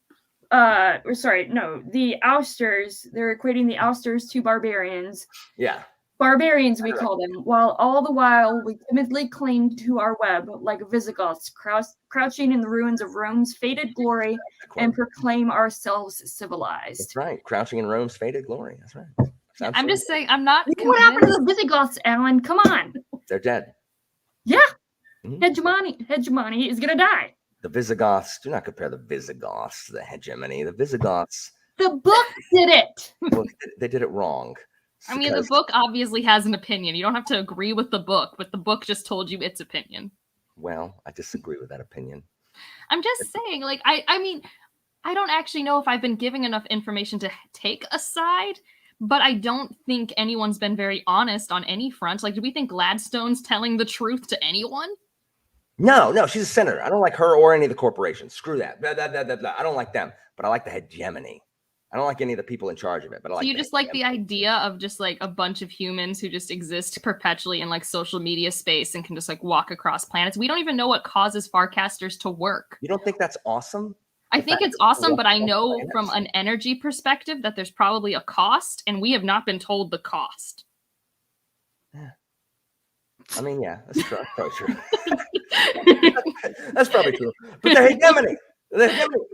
the ousters. They're equating the ousters to barbarians. Yeah. Barbarians, we call them, while all the while we timidly cling to our web like Visigoths, crouching in the ruins of Rome's faded glory and proclaim ourselves civilized. That's right. Crouching in Rome's faded glory. That's right. I'm just saying, I'm not. What happened to the Visigoths, Alan? Come on. They're dead. Yeah. Mm-hmm. Hegemony is going to die. The Visigoths, do not compare the Visigoths to the hegemony. The Visigoths. The book did it. Well, they did it wrong. I mean, the book obviously has an opinion. You don't have to agree with the book, but the book just told you its opinion. Well, I disagree with that opinion. I'm just saying, I mean, I don't actually know if I've been giving enough information to take a side, but I don't think anyone's been very honest on any front. Like, do we think Gladstone's telling the truth to anyone? No, she's a senator. I don't like her or any of the corporations. Screw that. Blah, blah, blah, blah, blah. I don't like them, but I like the hegemony. I don't like any of the people in charge of it, but I like. So you just like the idea of just like a bunch of humans who just exist perpetually in like social media space and can just like walk across planets. We don't even know what causes Farcasters to work. You don't think that's awesome? I think it's awesome, but I know from an energy perspective that there's probably a cost, and we have not been told the cost. Yeah. I mean, yeah, that's true. That's probably true. That's probably true. But the hegemony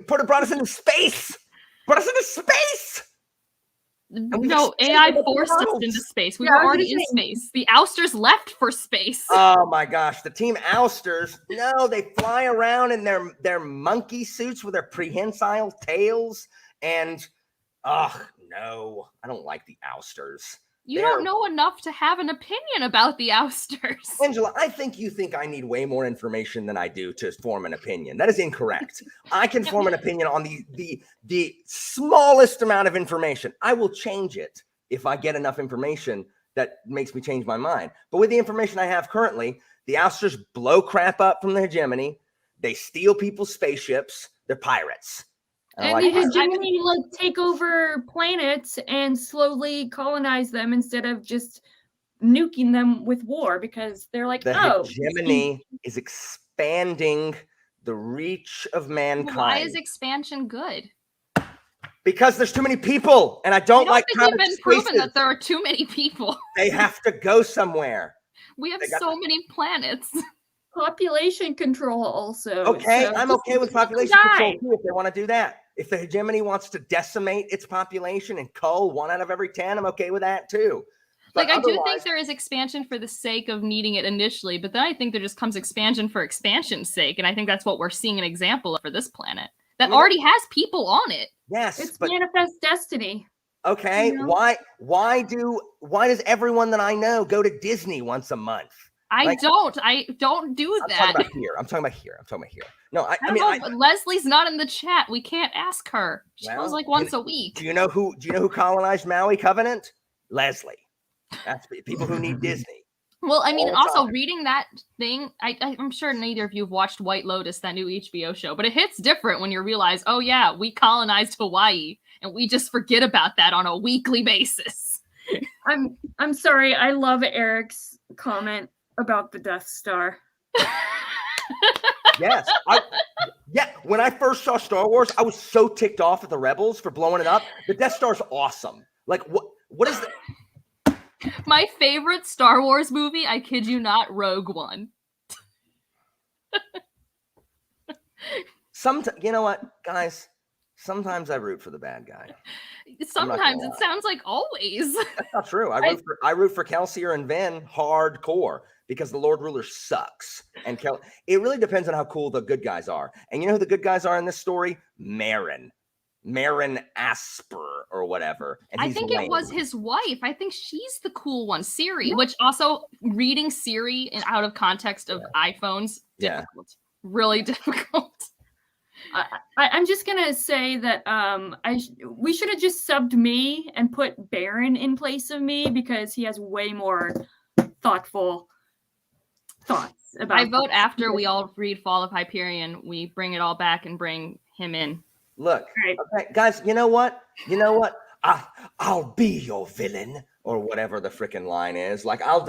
brought us into space. Brought us into space. No, AI forced us into space. We were already in space. The ousters left for space. Oh my gosh, the team ousters. No, they fly around in their monkey suits with their prehensile tails. And no, I don't like the ousters. You don't know enough to have an opinion about the ousters. Angela, I think you think I need way more information than I do to form an opinion. That is incorrect. I can form an opinion on the smallest amount of information. I will change it if I get enough information that makes me change my mind. But with the information I have currently, the ousters blow crap up from the hegemony. They steal people's spaceships. They're pirates. And the hegemony take over planets and slowly colonize them instead of just nuking them with war, because they're like, the hegemony is expanding the reach of mankind. Why is expansion good? Because there's too many people, and I don't like crowded spaces. It's been proven that there are too many people. They have to go somewhere. We have so many planets. Population control also. Okay, so I'm okay with population control too if they want to do that. If the hegemony wants to decimate its population and cull 1 out of every 10, I'm okay with that too. But I do think there is expansion for the sake of needing it initially, but then I think there just comes expansion for expansion's sake, and I think that's what we're seeing an example of for this planet that already has people on it. Yes, it's manifest destiny. Okay, you know? Why does everyone that I know go to Disney once a month? I don't do that. I'm talking about here. No, I mean, Leslie's not in the chat. We can't ask her. She goes like once a week. Do you know who colonized Maui Covenant? Leslie. That's people who need Disney. Well, I mean, all the also time. reading that thing, I'm sure neither of you have watched White Lotus, that new HBO show, but it hits different when you realize, oh yeah, we colonized Hawaii, and we just forget about that on a weekly basis. I'm sorry. I love Eric's comment about the Death Star. Yes. When I first saw Star Wars, I was so ticked off at the Rebels for blowing it up. The Death Star's awesome. Like, what is the... My favorite Star Wars movie, I kid you not, Rogue One. You know what, guys? Sometimes I root for the bad guy. Sometimes it sounds like always. That's not true. I root for Kelsier and Ven hardcore because the Lord Ruler sucks. And it really depends on how cool the good guys are. And you know who the good guys are in this story? Marin Asper or whatever. And I think it was his wife. I think she's the cool one, Siri, which also reading Siri out of context of iPhones, difficult. Really difficult. I'm just gonna say that we should have just subbed me and put Baron in place of me because he has way more thoughtful thoughts about. I vote after we all read Fall of Hyperion, we bring it all back and bring him in. Look, okay, guys, you know what? I'll be your villain or whatever the freaking line is. Like I'll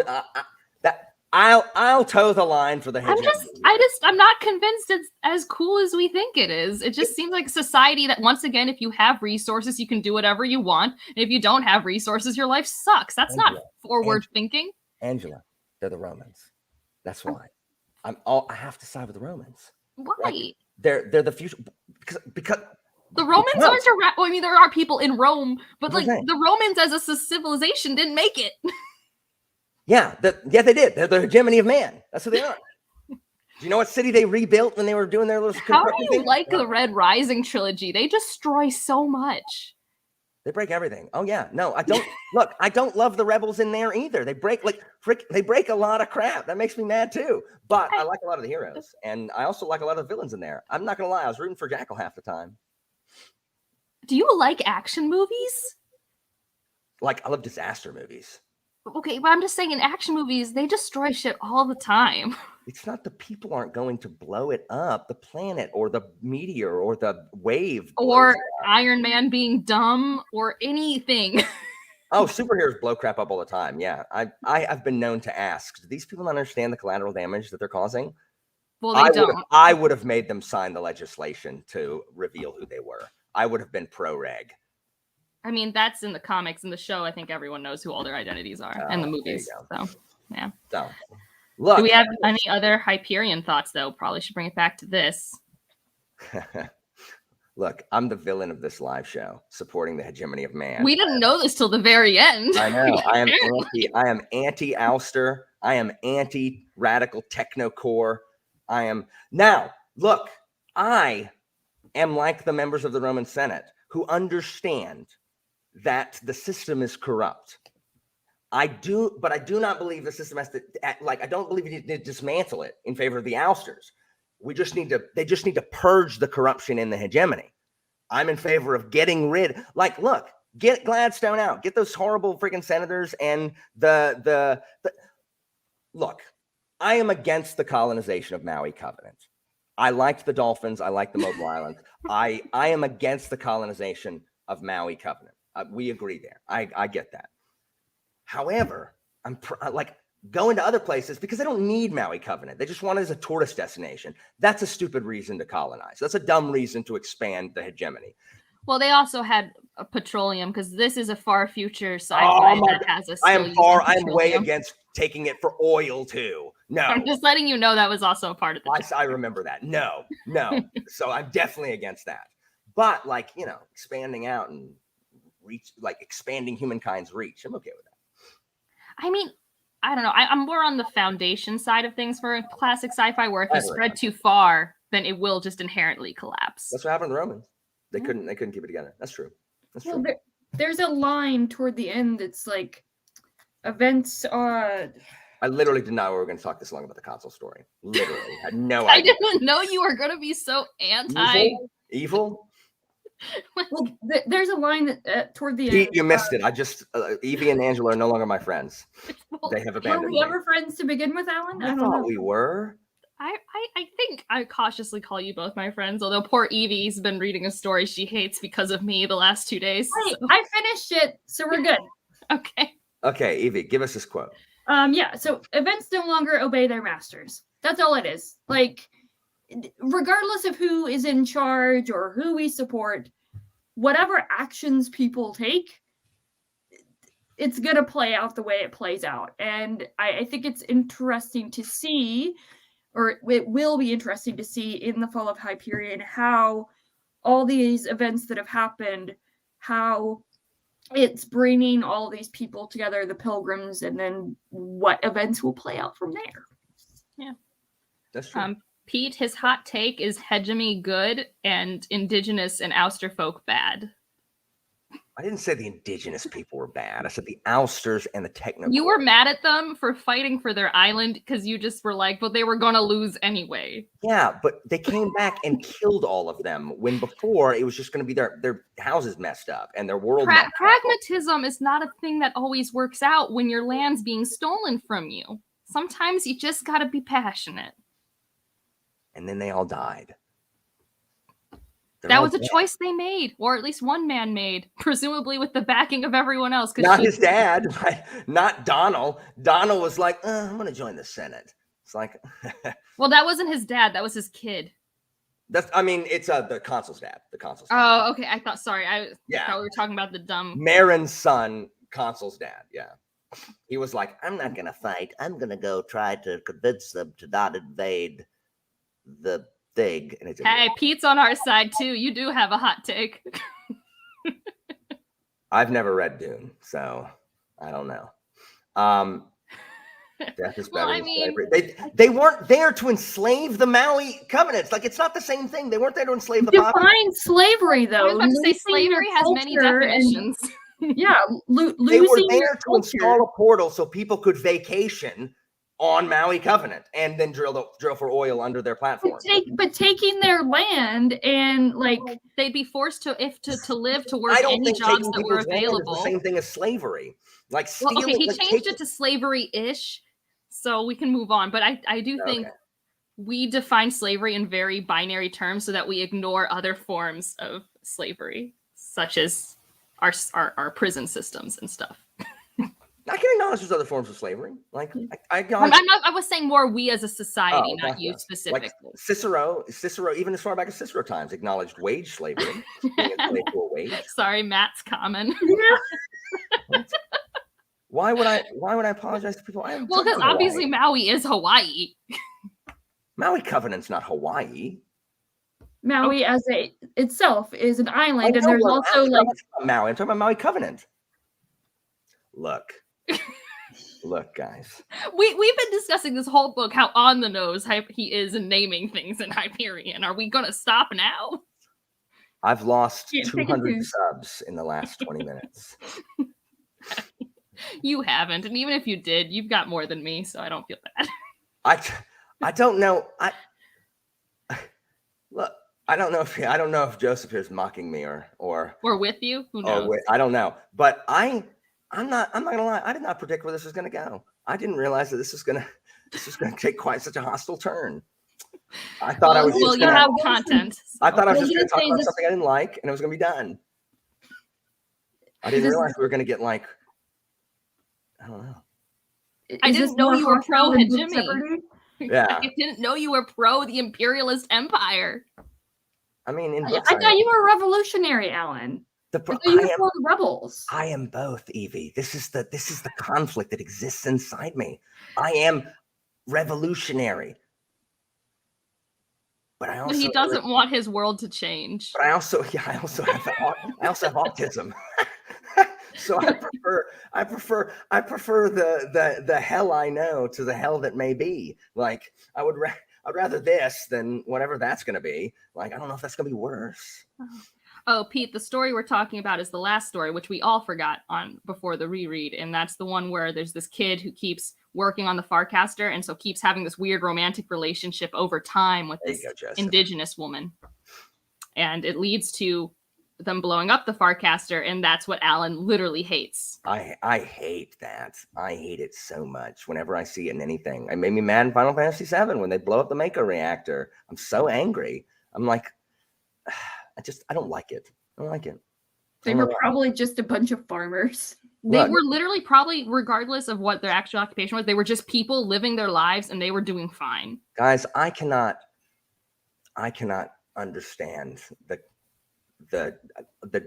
toe the line for the head. I'm not convinced it's as cool as we think it is. It just seems like a society that, once again, if you have resources, you can do whatever you want. And if you don't have resources, your life sucks. That's not forward thinking. Angela, they're the Romans. That's why. I have to side with the Romans. Why? Like, they're the future because the Romans aren't around. Well, I mean, there are people in Rome, but like the Romans as a civilization didn't make it. Yeah, they did. They're the hegemony of man. That's who they are. Do you know what city they rebuilt when they were doing their little... How do you like the Red Rising trilogy? They destroy so much. They break everything. Oh, yeah. No, I don't... Look, I don't love the rebels in there either. They break they break a lot of crap. That makes me mad too. But I like a lot of the heroes. And I also like a lot of the villains in there. I'm not going to lie. I was rooting for Jackal half the time. Do you like action movies? Like, I love disaster movies. Okay, but I'm just saying in action movies, they destroy shit all the time. It's not the people aren't going to blow it up, the planet or the meteor or the wave. Or Iron Man being dumb or anything. Oh, superheroes blow crap up all the time. Yeah, I've been known to ask, do these people not understand the collateral damage that they're causing? Well, they don't. I would have made them sign the legislation to reveal who they were. I would have been pro-reg. I mean, that's in the comics. In the show, I think everyone knows who all their identities are, and the movies. So, yeah. So, look. Do we have any other Hyperion thoughts, though? Probably should bring it back to this. Look, I'm the villain of this live show, supporting the hegemony of man. We didn't know this till the very end. I know. I am anti-ouster. I am anti-radical technocore. Now, look, I am like the members of the Roman Senate who understand that the system is corrupt. I do not believe the system has to, I don't believe you need to dismantle it in favor of the ousters. They just need to purge the corruption in the hegemony. I'm in favor of getting rid, look, get Gladstone out, get those horrible freaking senators and look, I am against the colonization of Maui Covenant. I liked the dolphins. I like the Mobile Islands. I am against the colonization of Maui Covenant. We agree there. I get that. However, I'm going to other places because they don't need Maui Covenant. They just want it as a tourist destination. That's a stupid reason to colonize. That's a dumb reason to expand the hegemony. Well, they also had petroleum because this is a far future sci-fi that has a. I'm way against taking it for oil too. No, I'm just letting you know that was also a part of the. I remember that. No. So I'm definitely against that. But expanding out and expanding humankind's reach, I'm okay with that. I mean, I don't know. I'm more on the foundation side of things for classic sci-fi, where if you spread too far, then it will just inherently collapse. That's what happened to the Romans. They couldn't keep it together. That's true. Well, there's a line toward the end that's like events are. I literally did not know we were going to talk this long about the console story. Literally, had no idea. I didn't know you were going to be so anti evil. Well, there's a line that toward the Pete, end. you missed it. I just Evie and Angela are no longer my friends. Well, They have Were abandoned we me. ever friends to begin with, Alan? I don't thought know. we were. I think I cautiously call you both my friends, although poor Evie's been reading a story she hates because of me the last 2 days. Hey, So. I finished it, so we're good. Okay. Okay, Evie, give us this quote. Yeah, so events no longer obey their masters. That's all it is. Like, regardless of who is in charge or who we support, whatever actions people take, it's going to play out the way it plays out. And I think it's interesting to see, or it will be interesting to see in the Fall of Hyperion, how all these events that have happened, how it's bringing all these people together, the pilgrims, and then what events will play out from there. Yeah. That's true. Pete, his hot take is hegemony good and indigenous and ouster folk bad. I didn't say the indigenous people were bad. I said the ousters and the techno. You were mad at them for fighting for their island because you just were like, but they were going to lose anyway. Yeah, but they came back and killed all of them when before it was just going to be their houses messed up and their world. Pragmatism is not a thing that always works out when your land's being stolen from you. Sometimes you just got to be passionate. And then they all died. That was a choice they made, or at least one man made, presumably with the backing of everyone else. Not his dad, right? Not Donald. Donald was like, I'm going to join the Senate. It's like, well, that wasn't his dad. That was his kid. It's the consul's dad. The consul's dad. Oh, okay. I thought we were talking about the dumb. Marin's son, consul's dad. Yeah. He was like, I'm not going to fight. I'm going to go try to convince them to not invade the thing. And hey, Pete's on our side too. You do have a hot take. I've never read Dune, so I don't know. Death is better than slavery. They weren't there to enslave the Maui covenants. Like, it's not the same thing. They weren't there to enslave the population. Define slavery, though. I was about to say slavery has many definitions. Yeah, they were there to install a portal so people could vacation on Maui Covenant and then drill for oil under their platform. But taking their land and they'd be forced to live to work any jobs that were available. The same thing as slavery. Like stealing. Well, okay, he changed it to slavery-ish, so we can move on. But I do think we define slavery in very binary terms so that we ignore other forms of slavery, such as our prison systems and stuff. I can acknowledge there's other forms of slavery. Like I was saying more we as a society, not you specifically. Like Cicero, even as far back as Cicero times, acknowledged wage slavery. Being enslaved to a wage. Sorry, Matt's common. Why would I apologize to people? Well, because obviously Maui is Hawaii. Maui Covenant's not Hawaii. Maui itself is an island, and there's also Maui. I'm talking about Maui Covenant. Look, guys. We've been discussing this whole book, how on the nose he is in naming things in Hyperion. Are we going to stop now? I've lost 200 subs in the last 20 minutes. You haven't, and even if you did, you've got more than me, so I don't feel bad. I don't know. Look, I don't know if Joseph here is mocking me or with you. Who knows? I don't know, but I'm not gonna lie. I did not predict where this was gonna go. I didn't realize that this was gonna take quite such a hostile turn. I thought I was. Well, you have content. So. I thought I was just gonna talk about something I didn't like, and it was gonna be done. I didn't realize we were gonna get I don't know. I didn't know you were pro hegemony. Yeah. I didn't know you were pro the imperialist empire. I mean, I thought you were revolutionary, Alan. You were for the rebels. I am both, Evie. This is the conflict that exists inside me. I am revolutionary, but he doesn't want his world to change. But I also have autism. So I prefer the hell I know to the hell that may be. Like I'd rather this than whatever that's going to be. Like I don't know if that's going to be worse. Oh, Pete, the story we're talking about is the last story, which we all forgot on before the reread, and that's the one where there's this kid who keeps working on the Farcaster, and so keeps having this weird romantic relationship over time with this indigenous woman, and it leads to them blowing up the Farcaster, and that's what Alan literally hates. I hate that. I hate it so much. Whenever I see it in anything, it made me mad in Final Fantasy VII when they blow up the Mako reactor. I'm so angry. I'm like, I don't like it. I don't like it. They were probably just a bunch of farmers. They were literally probably, regardless of what their actual occupation was, they were just people living their lives and they were doing fine. Guys, I cannot understand the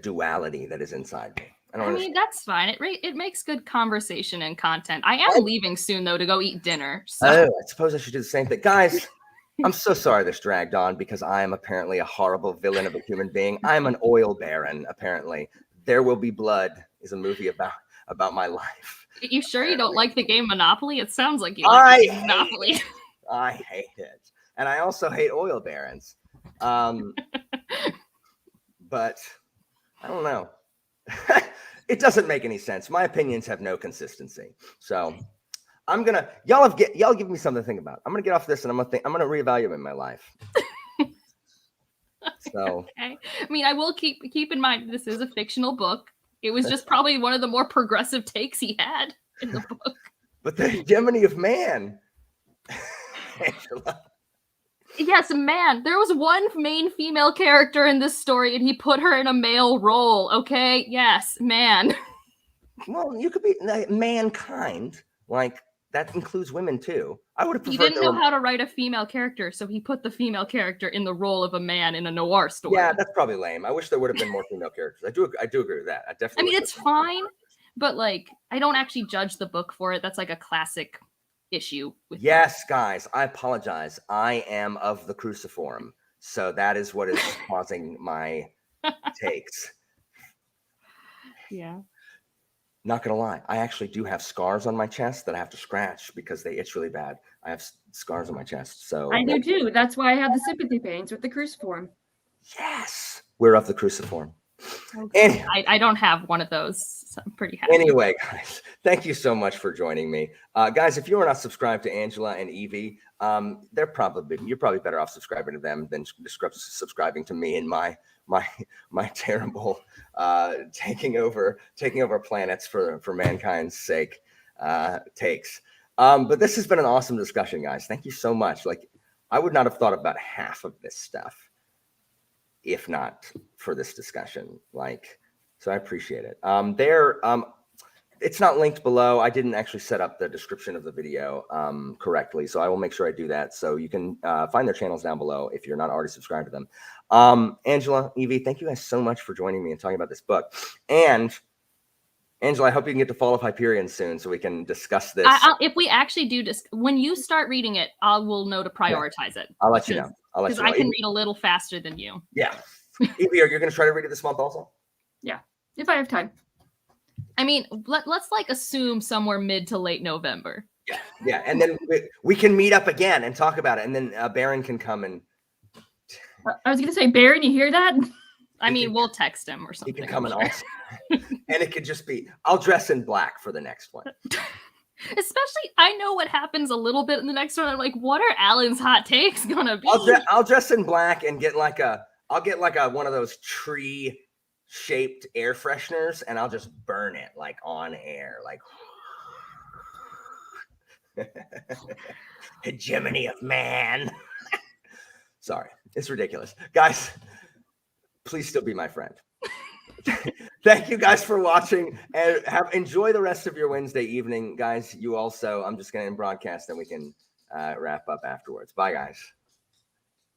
duality that is inside me. I mean, that's fine. It makes good conversation and content. I am leaving soon, though, to go eat dinner. So. Oh, I suppose I should do the same thing. Guys, I'm so sorry this dragged on because I am apparently a horrible villain of a human being. I'm an oil baron, apparently. There Will Be Blood is a movie about my life. You sure you don't like the game Monopoly? It sounds like you like the game Monopoly. I hate it. And I also hate oil barons. But I don't know. It doesn't make any sense. My opinions have no consistency. So I'm gonna y'all give me something to think about. I'm gonna get off this and I'm gonna reevaluate my life. So okay. I mean, I will keep in mind this is a fictional book. It was just probably one of the more progressive takes he had in the book. But the hegemony of man. Angela. Yes, man. There was one main female character in this story, and he put her in a male role. Okay, yes, man. Well, you could be like, mankind. Like that includes women too. I would have preferred. He didn't know how to write a female character, so he put the female character in the role of a man in a noir story. Yeah, that's probably lame. I wish there would have been more female characters. I do agree with that. I definitely. I mean, it's fine, but like, I don't actually judge the book for it. That's like a classic issue with yes, guys, I apologize. I am of the cruciform, so that is what is causing my takes. Yeah. Not gonna lie, I actually do have scars on my chest that I have to scratch because they itch really bad. I have scars on my chest, so I do too. That's why I have the sympathy pains with the cruciform. Yes, we're of the cruciform. Okay. Anyway, I don't have one of those, so I'm pretty happy. Anyway, guys, thank you so much for joining me. Guys, if you are not subscribed to Angela and Evie, you're probably better off subscribing to them than subscribing to me and my terrible taking over planets for mankind's sake takes. But this has been an awesome discussion, guys. Thank you so much. Like, I would not have thought about half of this stuff if not for this discussion. Like, so I appreciate it. It's not linked below. I didn't actually set up the description of the video correctly, so I will make sure I do that. So you can find their channels down below if you're not already subscribed to them. Angela, Evie, thank you guys so much for joining me and talking about this book. And Angela, I hope you can get to Fall of Hyperion soon so we can discuss this. If we actually do when you start reading it, I will know to prioritize it. I'll let you know. Because I can read a little faster than you. Yeah. Evie, are you going to try to read it this month also? Yeah, if I have time. I mean, let's like assume somewhere mid to late November. Yeah. And then we can meet up again and talk about it. And then Baron can come and... I was going to say, Baron, you hear that? I mean, we'll text him or something. He can come and also... And it could just be, I'll dress in black for the next one. Especially, I know what happens a little bit in the next one. I'm like, what are Alan's hot takes gonna be? I'll dress in black and get I'll get one of those tree-shaped air fresheners, and I'll just burn it like on air, like hegemony of man. Sorry, it's ridiculous, guys. Please still be my friend. Thank you guys for watching, and enjoy the rest of your Wednesday evening, guys. You also, I'm just going to broadcast and we can wrap up afterwards. Bye, guys.